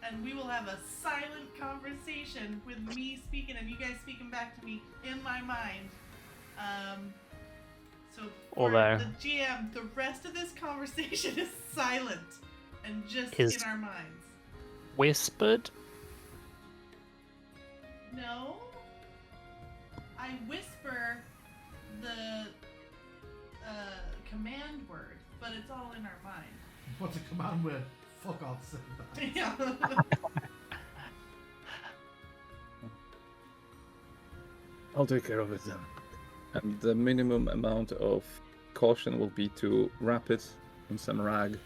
and we will have a silent conversation with me speaking and you guys speaking back to me in my mind. So for Although- the GM, the rest of this conversation is silent and just Is- in our minds. Whispered? No, I whisper the command word, but it's all in our mind. What's a command word? Fuck off, say that. Yeah. I'll take care of it then. And the minimum amount of caution will be to wrap it in some rag.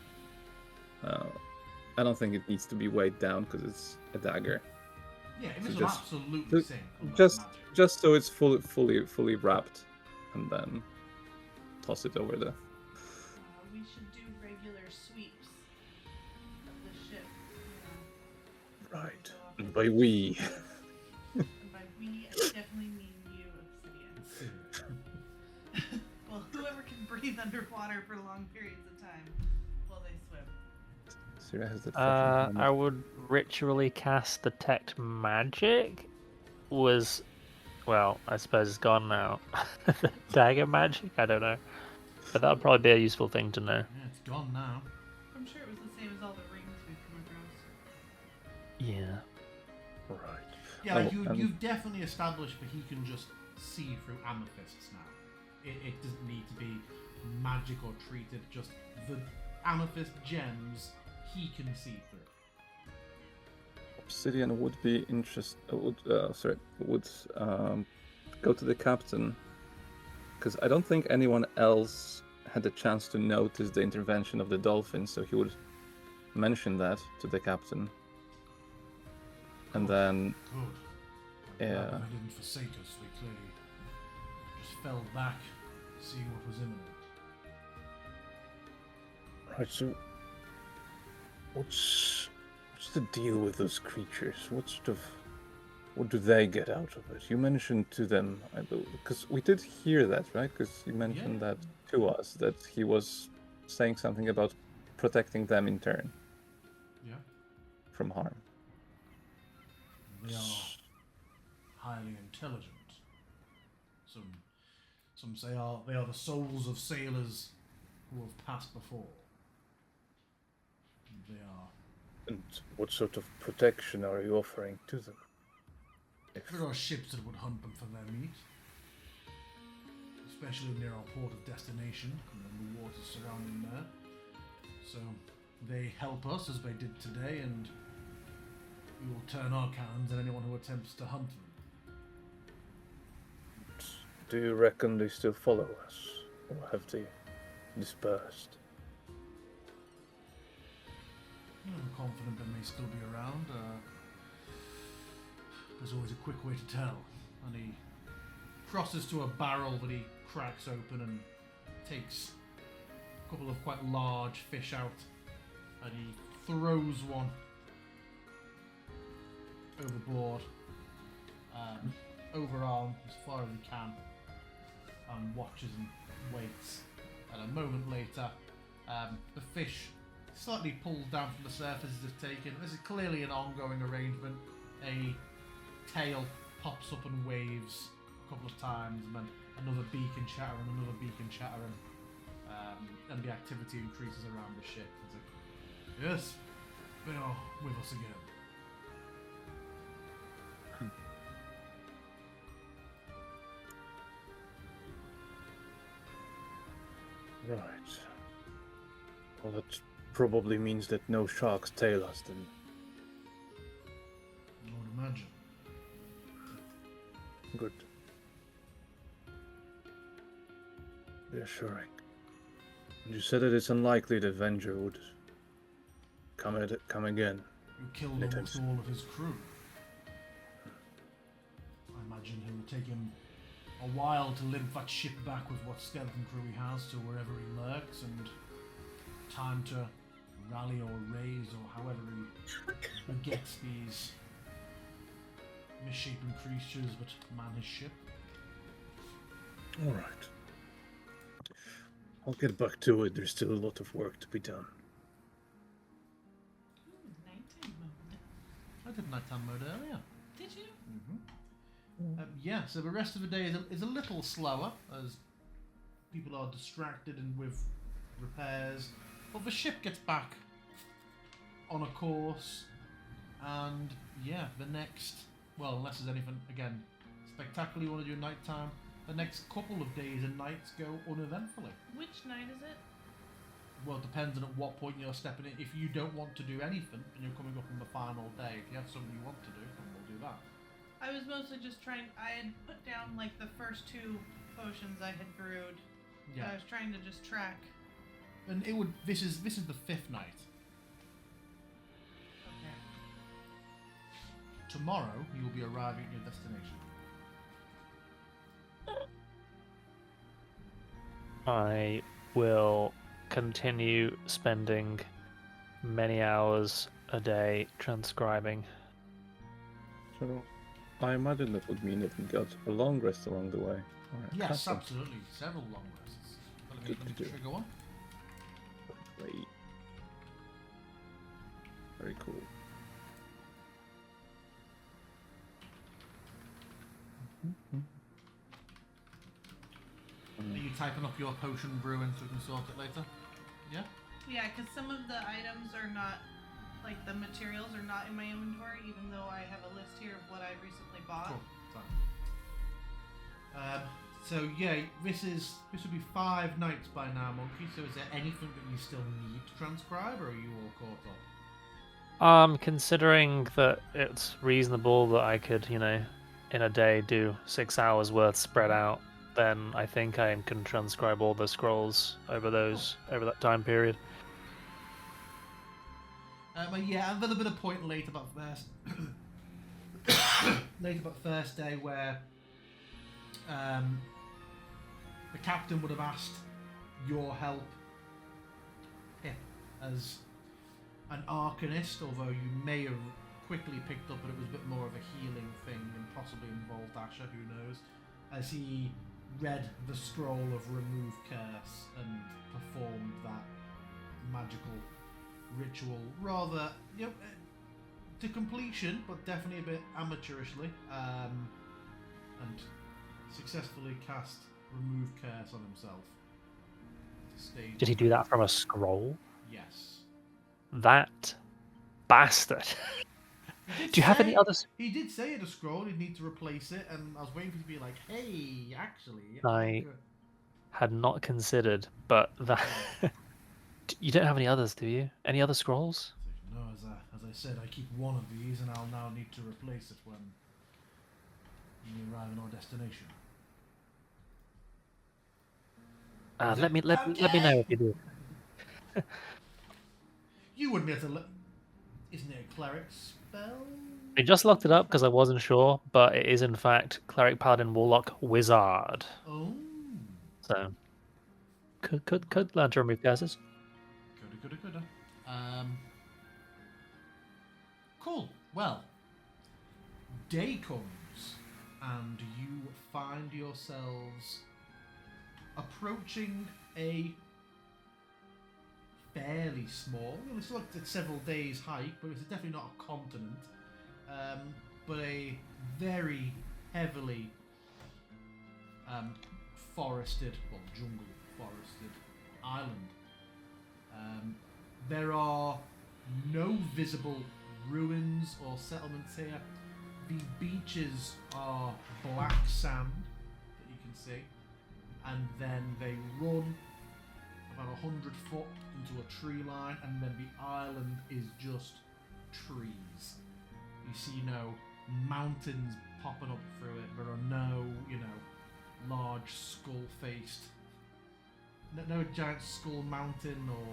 I don't think it needs to be weighed down because it's a dagger. Yeah, if So it's just- absolutely ju- same. Just so it's fully wrapped, and then toss it over the. We should do regular sweeps of the ship. Right. And by we. And by we, I definitely mean you, Obsidian. Well, whoever can breathe underwater for long periods of time while they swim. Sierra has that I would ritually cast detect magic. Well, I suppose it's gone now. Dagger magic? I don't know. But that would probably be a useful thing to know. Yeah, it's gone now. I'm sure it was the same as all the rings we've come across. Yeah. Right. Yeah, Oh, like and- you've definitely established that he can just see through amethysts now. It doesn't need to be magic or treated, just the amethyst gems he can see through. Obsidian would be would go to the captain, because I don't think anyone else had the chance to notice the intervention of the dolphin, so he would mention that to the captain. And then, Good. I'm glad Yeah. that they didn't forsake us. We clearly just fell back, seeing what was imminent. right, so what's the deal with those creatures? What do they get out of it? You mentioned to them, I believe, because we did hear that, right? Because you mentioned Yeah. that to us, that he was saying something about protecting them in turn Yeah. from harm. They are highly intelligent. Some say they are the souls of sailors who have passed before. They are. And what sort of protection are you offering to them? There are ships that would hunt them for their meat, especially near our port of destination and then the waters surrounding there. So they help us as they did today, and we will turn our cannons at anyone who attempts to hunt them. Do you reckon they still follow us, or have they dispersed? I'm confident they may still be around. There's always a quick way to tell. And he crosses to a barrel that he cracks open and takes a couple of quite large fish out, and he throws one overboard, overarm as far as he can, and watches and waits. And a moment later, the fish slightly pulled down from the surface is taken. This is clearly an ongoing arrangement. A tail pops up and waves a couple of times, and then another beacon chattering, another beacon chattering, and the activity increases around the ship. Yes, they are with us again. Right. Well, that probably means that no sharks tail us then. I would imagine. Good. Reassuring. And you said that it's unlikely that Venger would come again. You killed Anytime almost soon. all of his crew. I imagine it will take him a while to limp that ship back with what skeleton crew he has to wherever he lurks, and time to rally or raise or however he gets these misshapen creatures that man his ship. All right. I'll get back to it. There's still a lot of work to be done. Nighttime mode. I did nighttime mode earlier. Did you? Yeah, so the rest of the day is a little slower as people are distracted and with repairs. But the ship gets back on a course, and yeah, the next, well, unless there's anything again spectacular you want to do nighttime, the next couple of days and nights go uneventfully. Which night is it? Well, it depends on at what point you're stepping in. If you don't want to do anything and you're coming up on the final day, if you have something you want to do, then we'll do that. I was mostly just trying. I had put down like the first 2 potions I had brewed. Yeah. I was trying to just track. And it would. This is the 5th night. Okay. Tomorrow you will be arriving at your destination. I will continue spending many hours a day transcribing. So, I imagine that would mean that we got a long rest along the way. All right, Yes, awesome. absolutely. Several long rests. Let me Good to do. trigger one. Great. Very cool. Are you typing up your potion brewing so we can sort it later? Yeah? Yeah, because some of the items are not, like the materials are not in my inventory, even though I have a list here of what I recently bought. Cool. Fine. So yeah, this would be 5 nights by now, Monkey. So is there anything that you still need to transcribe, or are you all caught up? Considering that it's reasonable that I could, in a day do 6 hours worth spread out, then I think I can transcribe all the scrolls over that time period. But yeah, and there'll be a point later about first first day where the captain would have asked your help as an arcanist, although you may have quickly picked up that it was a bit more of a healing thing and possibly involved Asher, who knows, as he read the scroll of remove curse and performed that magical ritual rather to completion, but definitely a bit amateurishly, and successfully cast remove curse on himself. Did he do that from a scroll? Yes. That bastard. Do you have any others? He did say it a scroll, he'd need to replace it, and I was waiting for you to be like, hey, actually... I had not considered, but that... You don't have any others, do you? Any other scrolls? No, as I said, I keep one of these, and I'll now need to replace it when we arrive at our destination. Let me know if you do. You wouldn't be able to... Isn't it a cleric spell? I just looked it up because I wasn't sure, but it is in fact Cleric, Paladin, Warlock, Wizard. Oh. So could learn to remove curses. Good. Cool. Well, day comes, and you find yourselves approaching a fairly small. It's like a several days hike, but it's definitely not a continent. But a very heavily forested, well, jungle forested island. There are no visible ruins or settlements here. The beaches are black sand that you can see, and then they run about 100 foot into a tree line, and then the island is just trees. You see no mountains popping up through it. There are no, large skull-faced, no giant skull mountain or,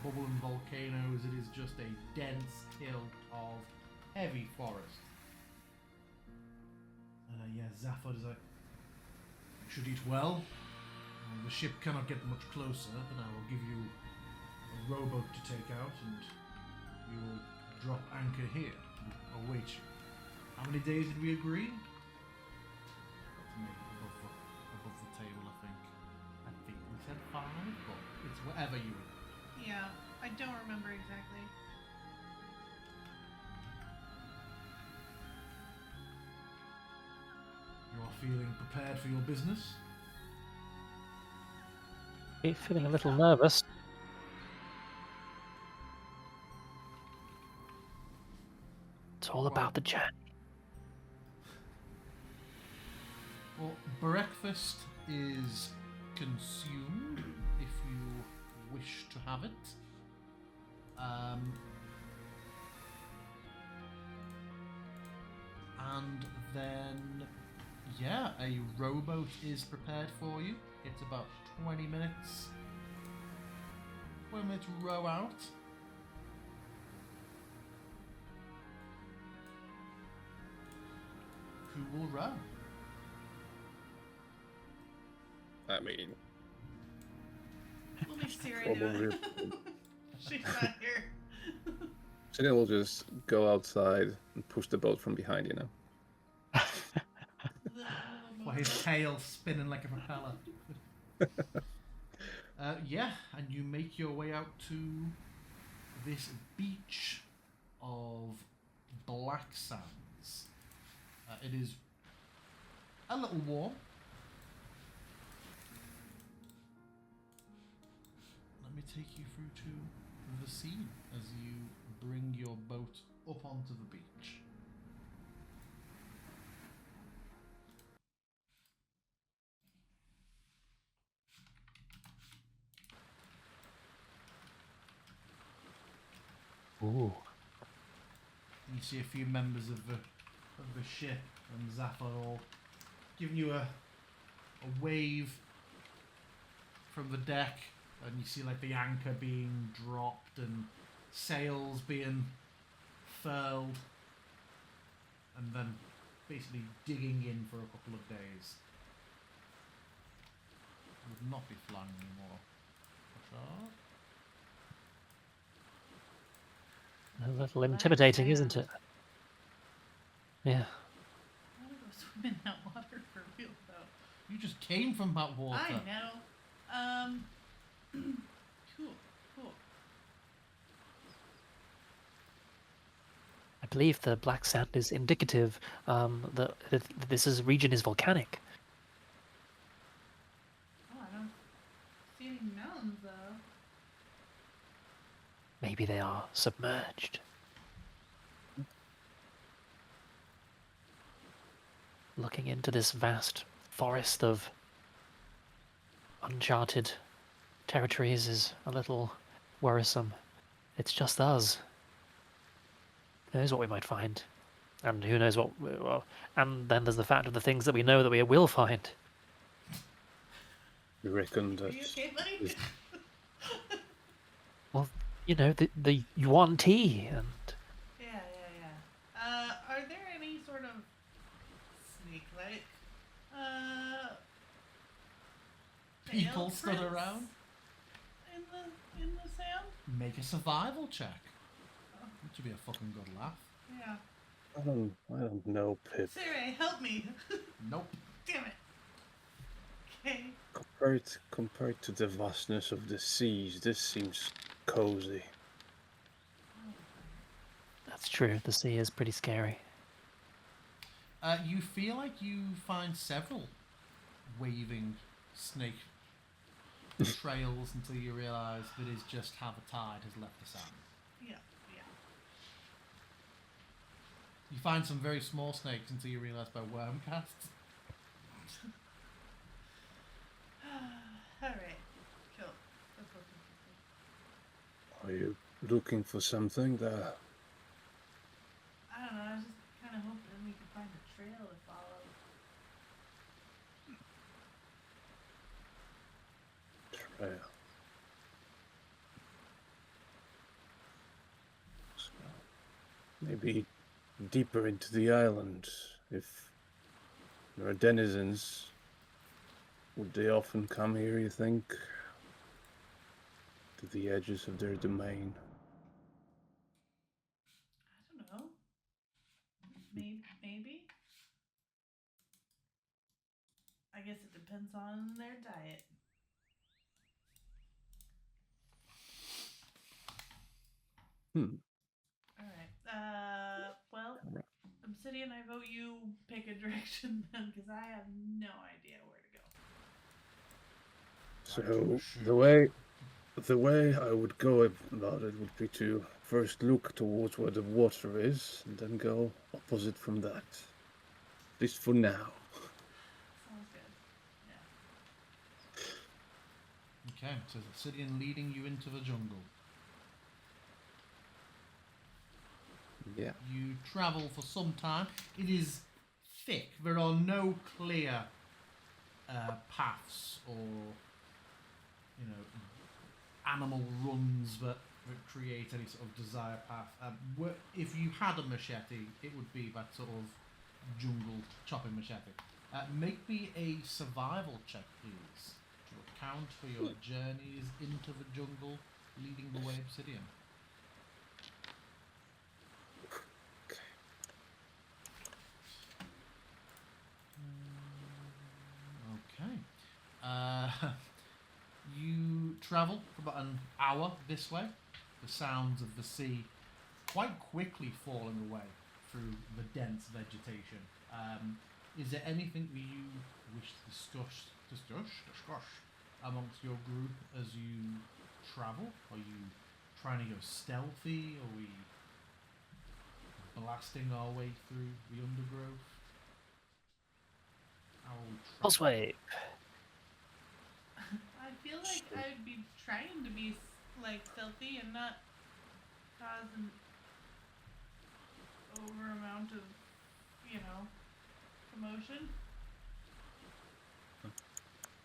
bubbling volcanoes. It is just a dense hill of heavy forest. Zaphod is like, you should eat well. The ship cannot get much closer, but I will give you a rowboat to take out, and we will drop anchor here and await you. How many days did we agree? Got to make it above the table, I think. I think we said 5, but it's whatever you would. Yeah, I don't remember exactly. You are feeling prepared for your business? You're feeling a little nervous. It's all about the journey. Well, breakfast is consumed if you wish to have it. And then, a rowboat is prepared for you. It's about 20 minutes. 20 minutes row out. Who will row? I mean, We'll leave Siri do it. She's not here. Siri will just go outside and push the boat from behind, Or his tail spinning like a propeller. And you make your way out to this beach of black sands. It is a little warm. Let me take you through to the scene as you bring your boat up onto the beach. Ooh. You see a few members of the ship and Zappa all giving you a wave from the deck, and you see like the anchor being dropped and sails being furled, and then basically digging in for a couple of days. Would not be flying anymore. A little intimidating, isn't it? Yeah. I want to go swim in that water for real, though. You just came from that water. I know. Cool. I believe the black sand is indicative that region is volcanic. Oh, I don't see any mountains, though. Maybe they are submerged. Looking into this vast forest of uncharted territories is a little worrisome. It's just us. Who knows what we might find? And who knows what... and then there's the fact of the things that we know that we will find. You reckon Are that... you okay, buddy? Well, the yuan tea and... Yeah. Are there any sort of snake-like, People tail stood prints around. in the sand? Make a survival check. Which would be a fucking good laugh. Yeah. I don't know, Pip. Siri, help me. Nope. Damn it. Okay. Compared to the vastness of the seas, this seems cozy. That's true, the sea is pretty scary. You feel like you find several waving snake trails until you realise that is just how the tide has left the sand. Yeah. You find some very small snakes until you realise by worm casts. Alright. Cool. Are you looking for something there? I don't know, I was just kind of hoping we could find a trail to follow. Trail. Maybe deeper into the island. If there are denizens, would they often come here, you think? To the edges of their domain? I don't know. Maybe? I guess it depends on their diet. Alright. Well, Obsidian, I vote you pick a direction then, because I have no idea where to go. So the way I would go about it would be to first look towards where the water is, and then go opposite from that. At least for now. Sounds good. Yeah. Okay, so Obsidian leading you into the jungle. Yeah. You travel for some time. It is thick. There are no clear paths or, animal runs that create any sort of desired path. If you had a machete, it would be that sort of jungle chopping machete. Make me a survival check, please, to account for your journeys into the jungle, leading the way, Obsidian. Okay. You travel for about an hour this way. The sounds of the sea quite quickly falling away through the dense vegetation. Is there anything that you wish to discuss amongst your group as you travel? Are you trying to go stealthy? Are we blasting our way through the undergrowth? How are we Crossway. I feel like I'd be trying to be like stealthy and not cause an over amount of, commotion.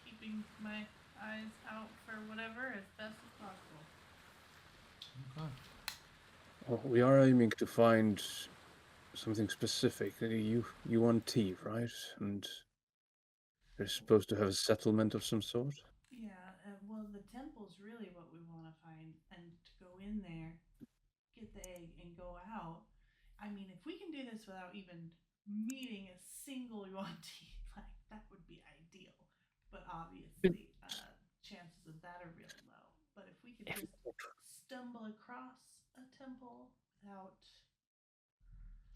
Keeping my eyes out for whatever as best as possible. Okay. Well, we are aiming to find something specific. You want tea, right? And you're supposed to have a settlement of some sort? Yeah, well, the temple's really what we want to find, and to go in there, get the egg, and go out. I mean, if we can do this without even meeting a single Yuan-Ti, like, that would be ideal. But obviously, chances of that are really low. But if we could just stumble across a temple without...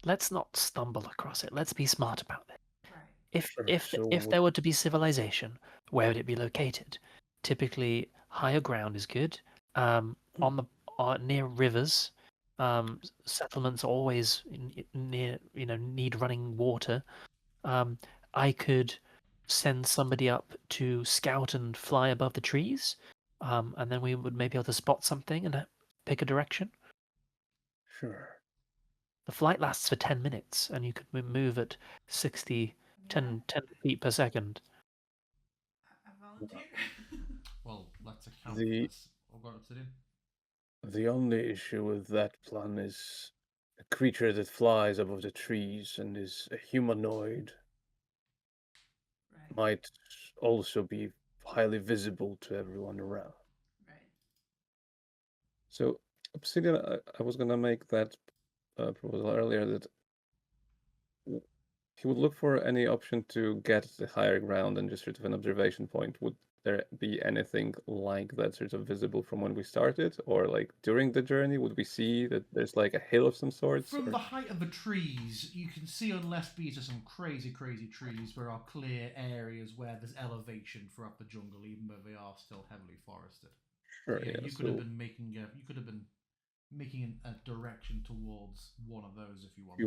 Let's not stumble across it. Let's be smart about it. Right. If there were to be civilization, where would it be located? Typically, higher ground is good. On the near rivers, settlements always near need running water. I could send somebody up to scout and fly above the trees, and then we would maybe be able to spot something and pick a direction. Sure. The flight lasts for 10 minutes, and you could move at 10 feet per second. I volunteer. Well, let's account The- for this. I've got Obsidian. The only issue with that plan is a creature that flies above the trees and is a humanoid Right. might also be highly visible to everyone around. Right. So, Obsidian, I was gonna make that proposal earlier that he would look for any option to get the higher ground and just sort of an observation point. Would there be anything like that sort of visible from when we started, or like during the journey? Would we see that there's like a hill of some sorts? From or- the height of the trees, you can see, unless these are some crazy trees, there are clear areas where there's elevation throughout the jungle, even though they are still heavily forested. Sure, Yeah, yeah. you could have been making you could have been making a direction towards one of those if you want. If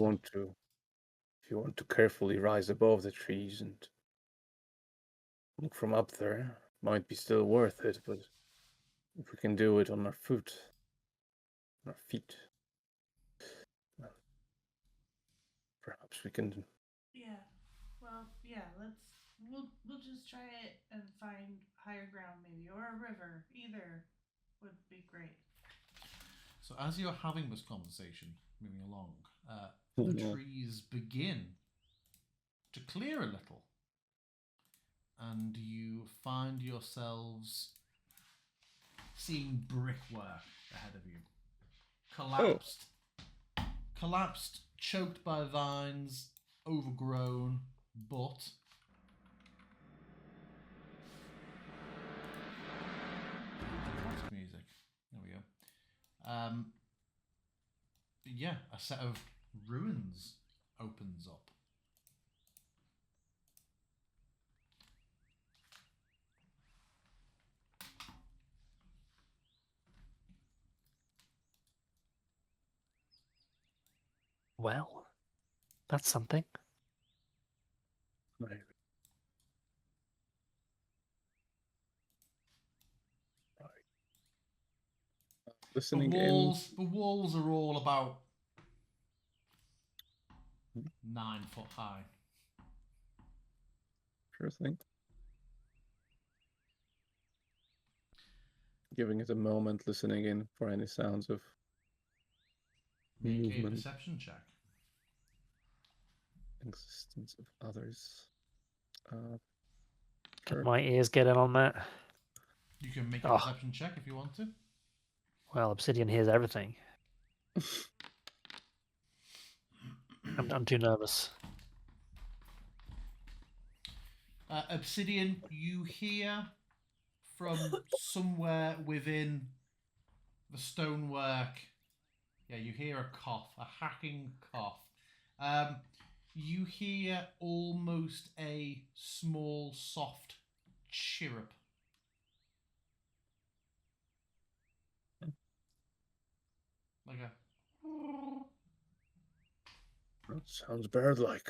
you want to carefully rise above the trees and look from up there, might be still worth it, but if we can do it on our feet, well, perhaps we can. Yeah. Well, yeah. We'll just try it and find higher ground maybe, or a river. Either would be great. So as you're having this conversation, moving along, the trees begin to clear a little, and you find yourselves seeing brickwork ahead of you, collapsed, choked by vines, overgrown, but classic music. There we go. Yeah, a set of ruins opens up. Well, that's something. Right. Listening The walls are all about 9 foot high. Sure thing. Giving it a moment, listening in for any sounds of Make movement, a perception check. existence of others. Can Sure. my ears get in on that? You can make a Oh. perception check if you want to. Well, Obsidian hears everything. I'm too nervous. Obsidian, you hear from somewhere within the stonework. Yeah, you hear a cough, a hacking cough. You hear almost a small, soft chirrup. Like a. That sounds bird-like.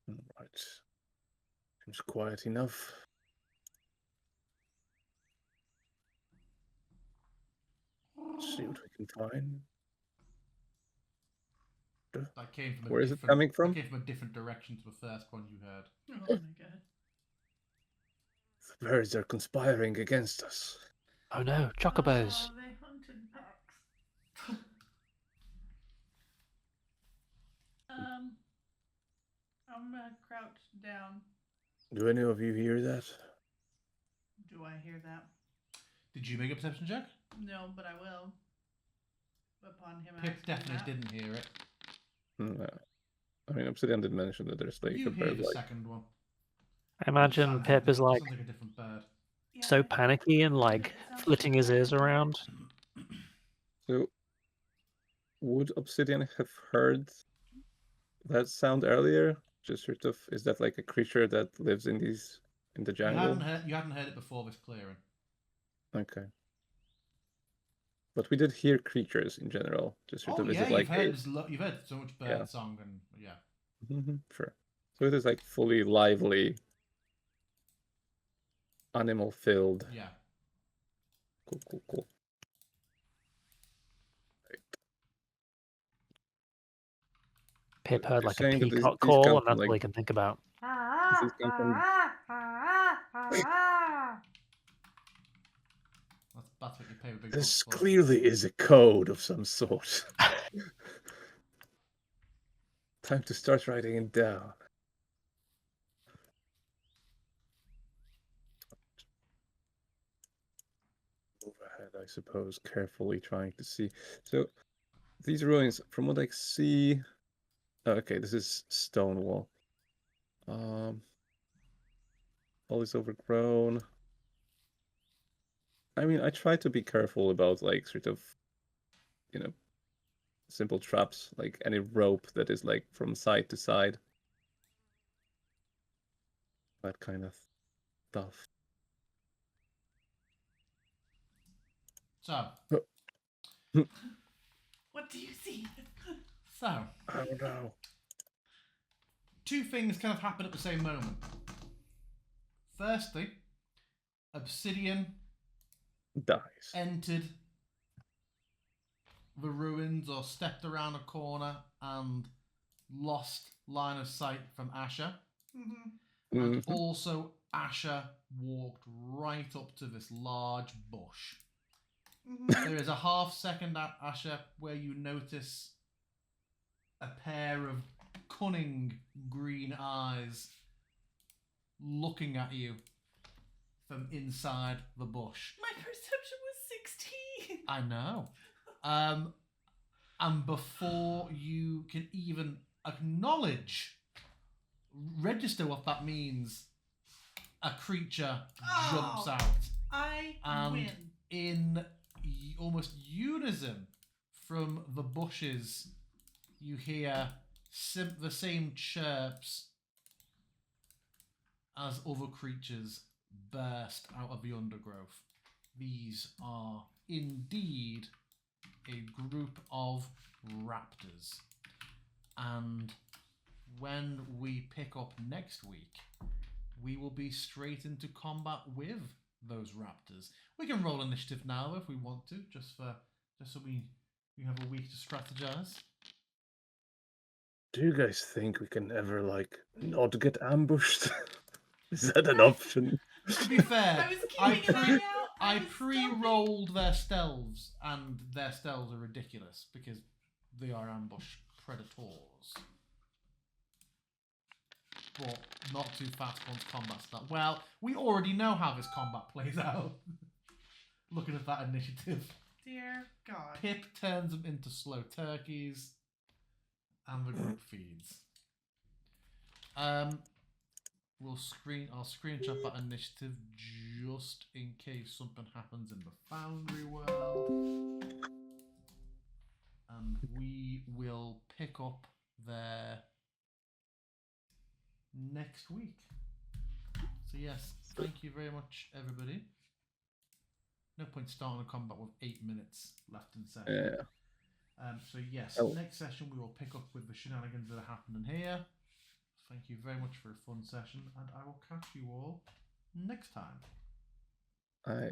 Right. Seems quiet enough. See what we can find. That came from Where is it coming from? That came from a different direction to the first one you heard. Oh my god. The birds are conspiring against us. Oh no, chocobos. Oh, they hunted packs. I'm gonna crouch down. Do any of you hear that? Do I hear that? Did you make a perception check? No, but I will. Upon him Pip asking definitely that. didn't hear it. No. I mean, Obsidian did mention that there's like You a hear bird the like. second one. I imagine Pip is like Sounds like a different bird. Yeah, so I- panicky and like it sounds flitting like his a ears bird. around. So, would Obsidian have heard that sound earlier? Just sort of, is that like a creature that lives in the You jungle? hadn't heard it before this clearing. Okay. But we did hear creatures in general. Just sort Oh of, is yeah, it like you've heard so much bird Yeah. song and yeah. Sure. So it is like fully lively, animal filled. Yeah. Cool. Right. Pip heard You're like a saying that these peacock come call, from, and that's all like- he can think about. Does this come from- That's what you pay with big This bucks for. clearly is a code of some sort. Time to start writing it down. Move ahead, I suppose, carefully trying to see. So, these ruins, from what I see... Okay, this is stone wall. All is overgrown. I mean, I try to be careful about, like, sort of, simple traps, like any rope that is, like, from side to side. That kind of stuff. So, What do you see? so Oh no. two things kind of happen at the same moment. Firstly, Obsidian Dies. entered the ruins or stepped around a corner and lost line of sight from Asher. Mm-hmm. And Mhm. also, Asher walked right up to this large bush. Mm-hmm. There is a half-second, Asher, where you notice a pair of cunning green eyes looking at you from inside the bush. My perception was 16. I know. And before you can even acknowledge, register what that means, a creature jumps Oh. out. I And win. in almost unison from the bushes, you hear the same chirps as other creatures burst out of the undergrowth. These are indeed a group of raptors. And when we pick up next week, we will be straight into combat with those raptors. We can roll initiative now if we want to, just so we have a week to strategize. Do you guys think we can ever not get ambushed? Is that an option? To be fair, I was keeping an eye out. I was pre-rolled their stealths, and their stealths are ridiculous because they are ambush predators. But not too fast once combat starts. Well, we already know how this combat plays out. Looking at that initiative. Dear God. Pip turns them into slow turkeys, and the group feeds. I'll screenshot that initiative just in case something happens in the Foundry world. And we will pick up there next week. So yes, thank you very much, everybody. No point starting a combat with 8 minutes left in session. Yeah. So yes, Oh. next session we will pick up with the shenanigans that are happening here. Thank you very much for a fun session, and I will catch you all next time. I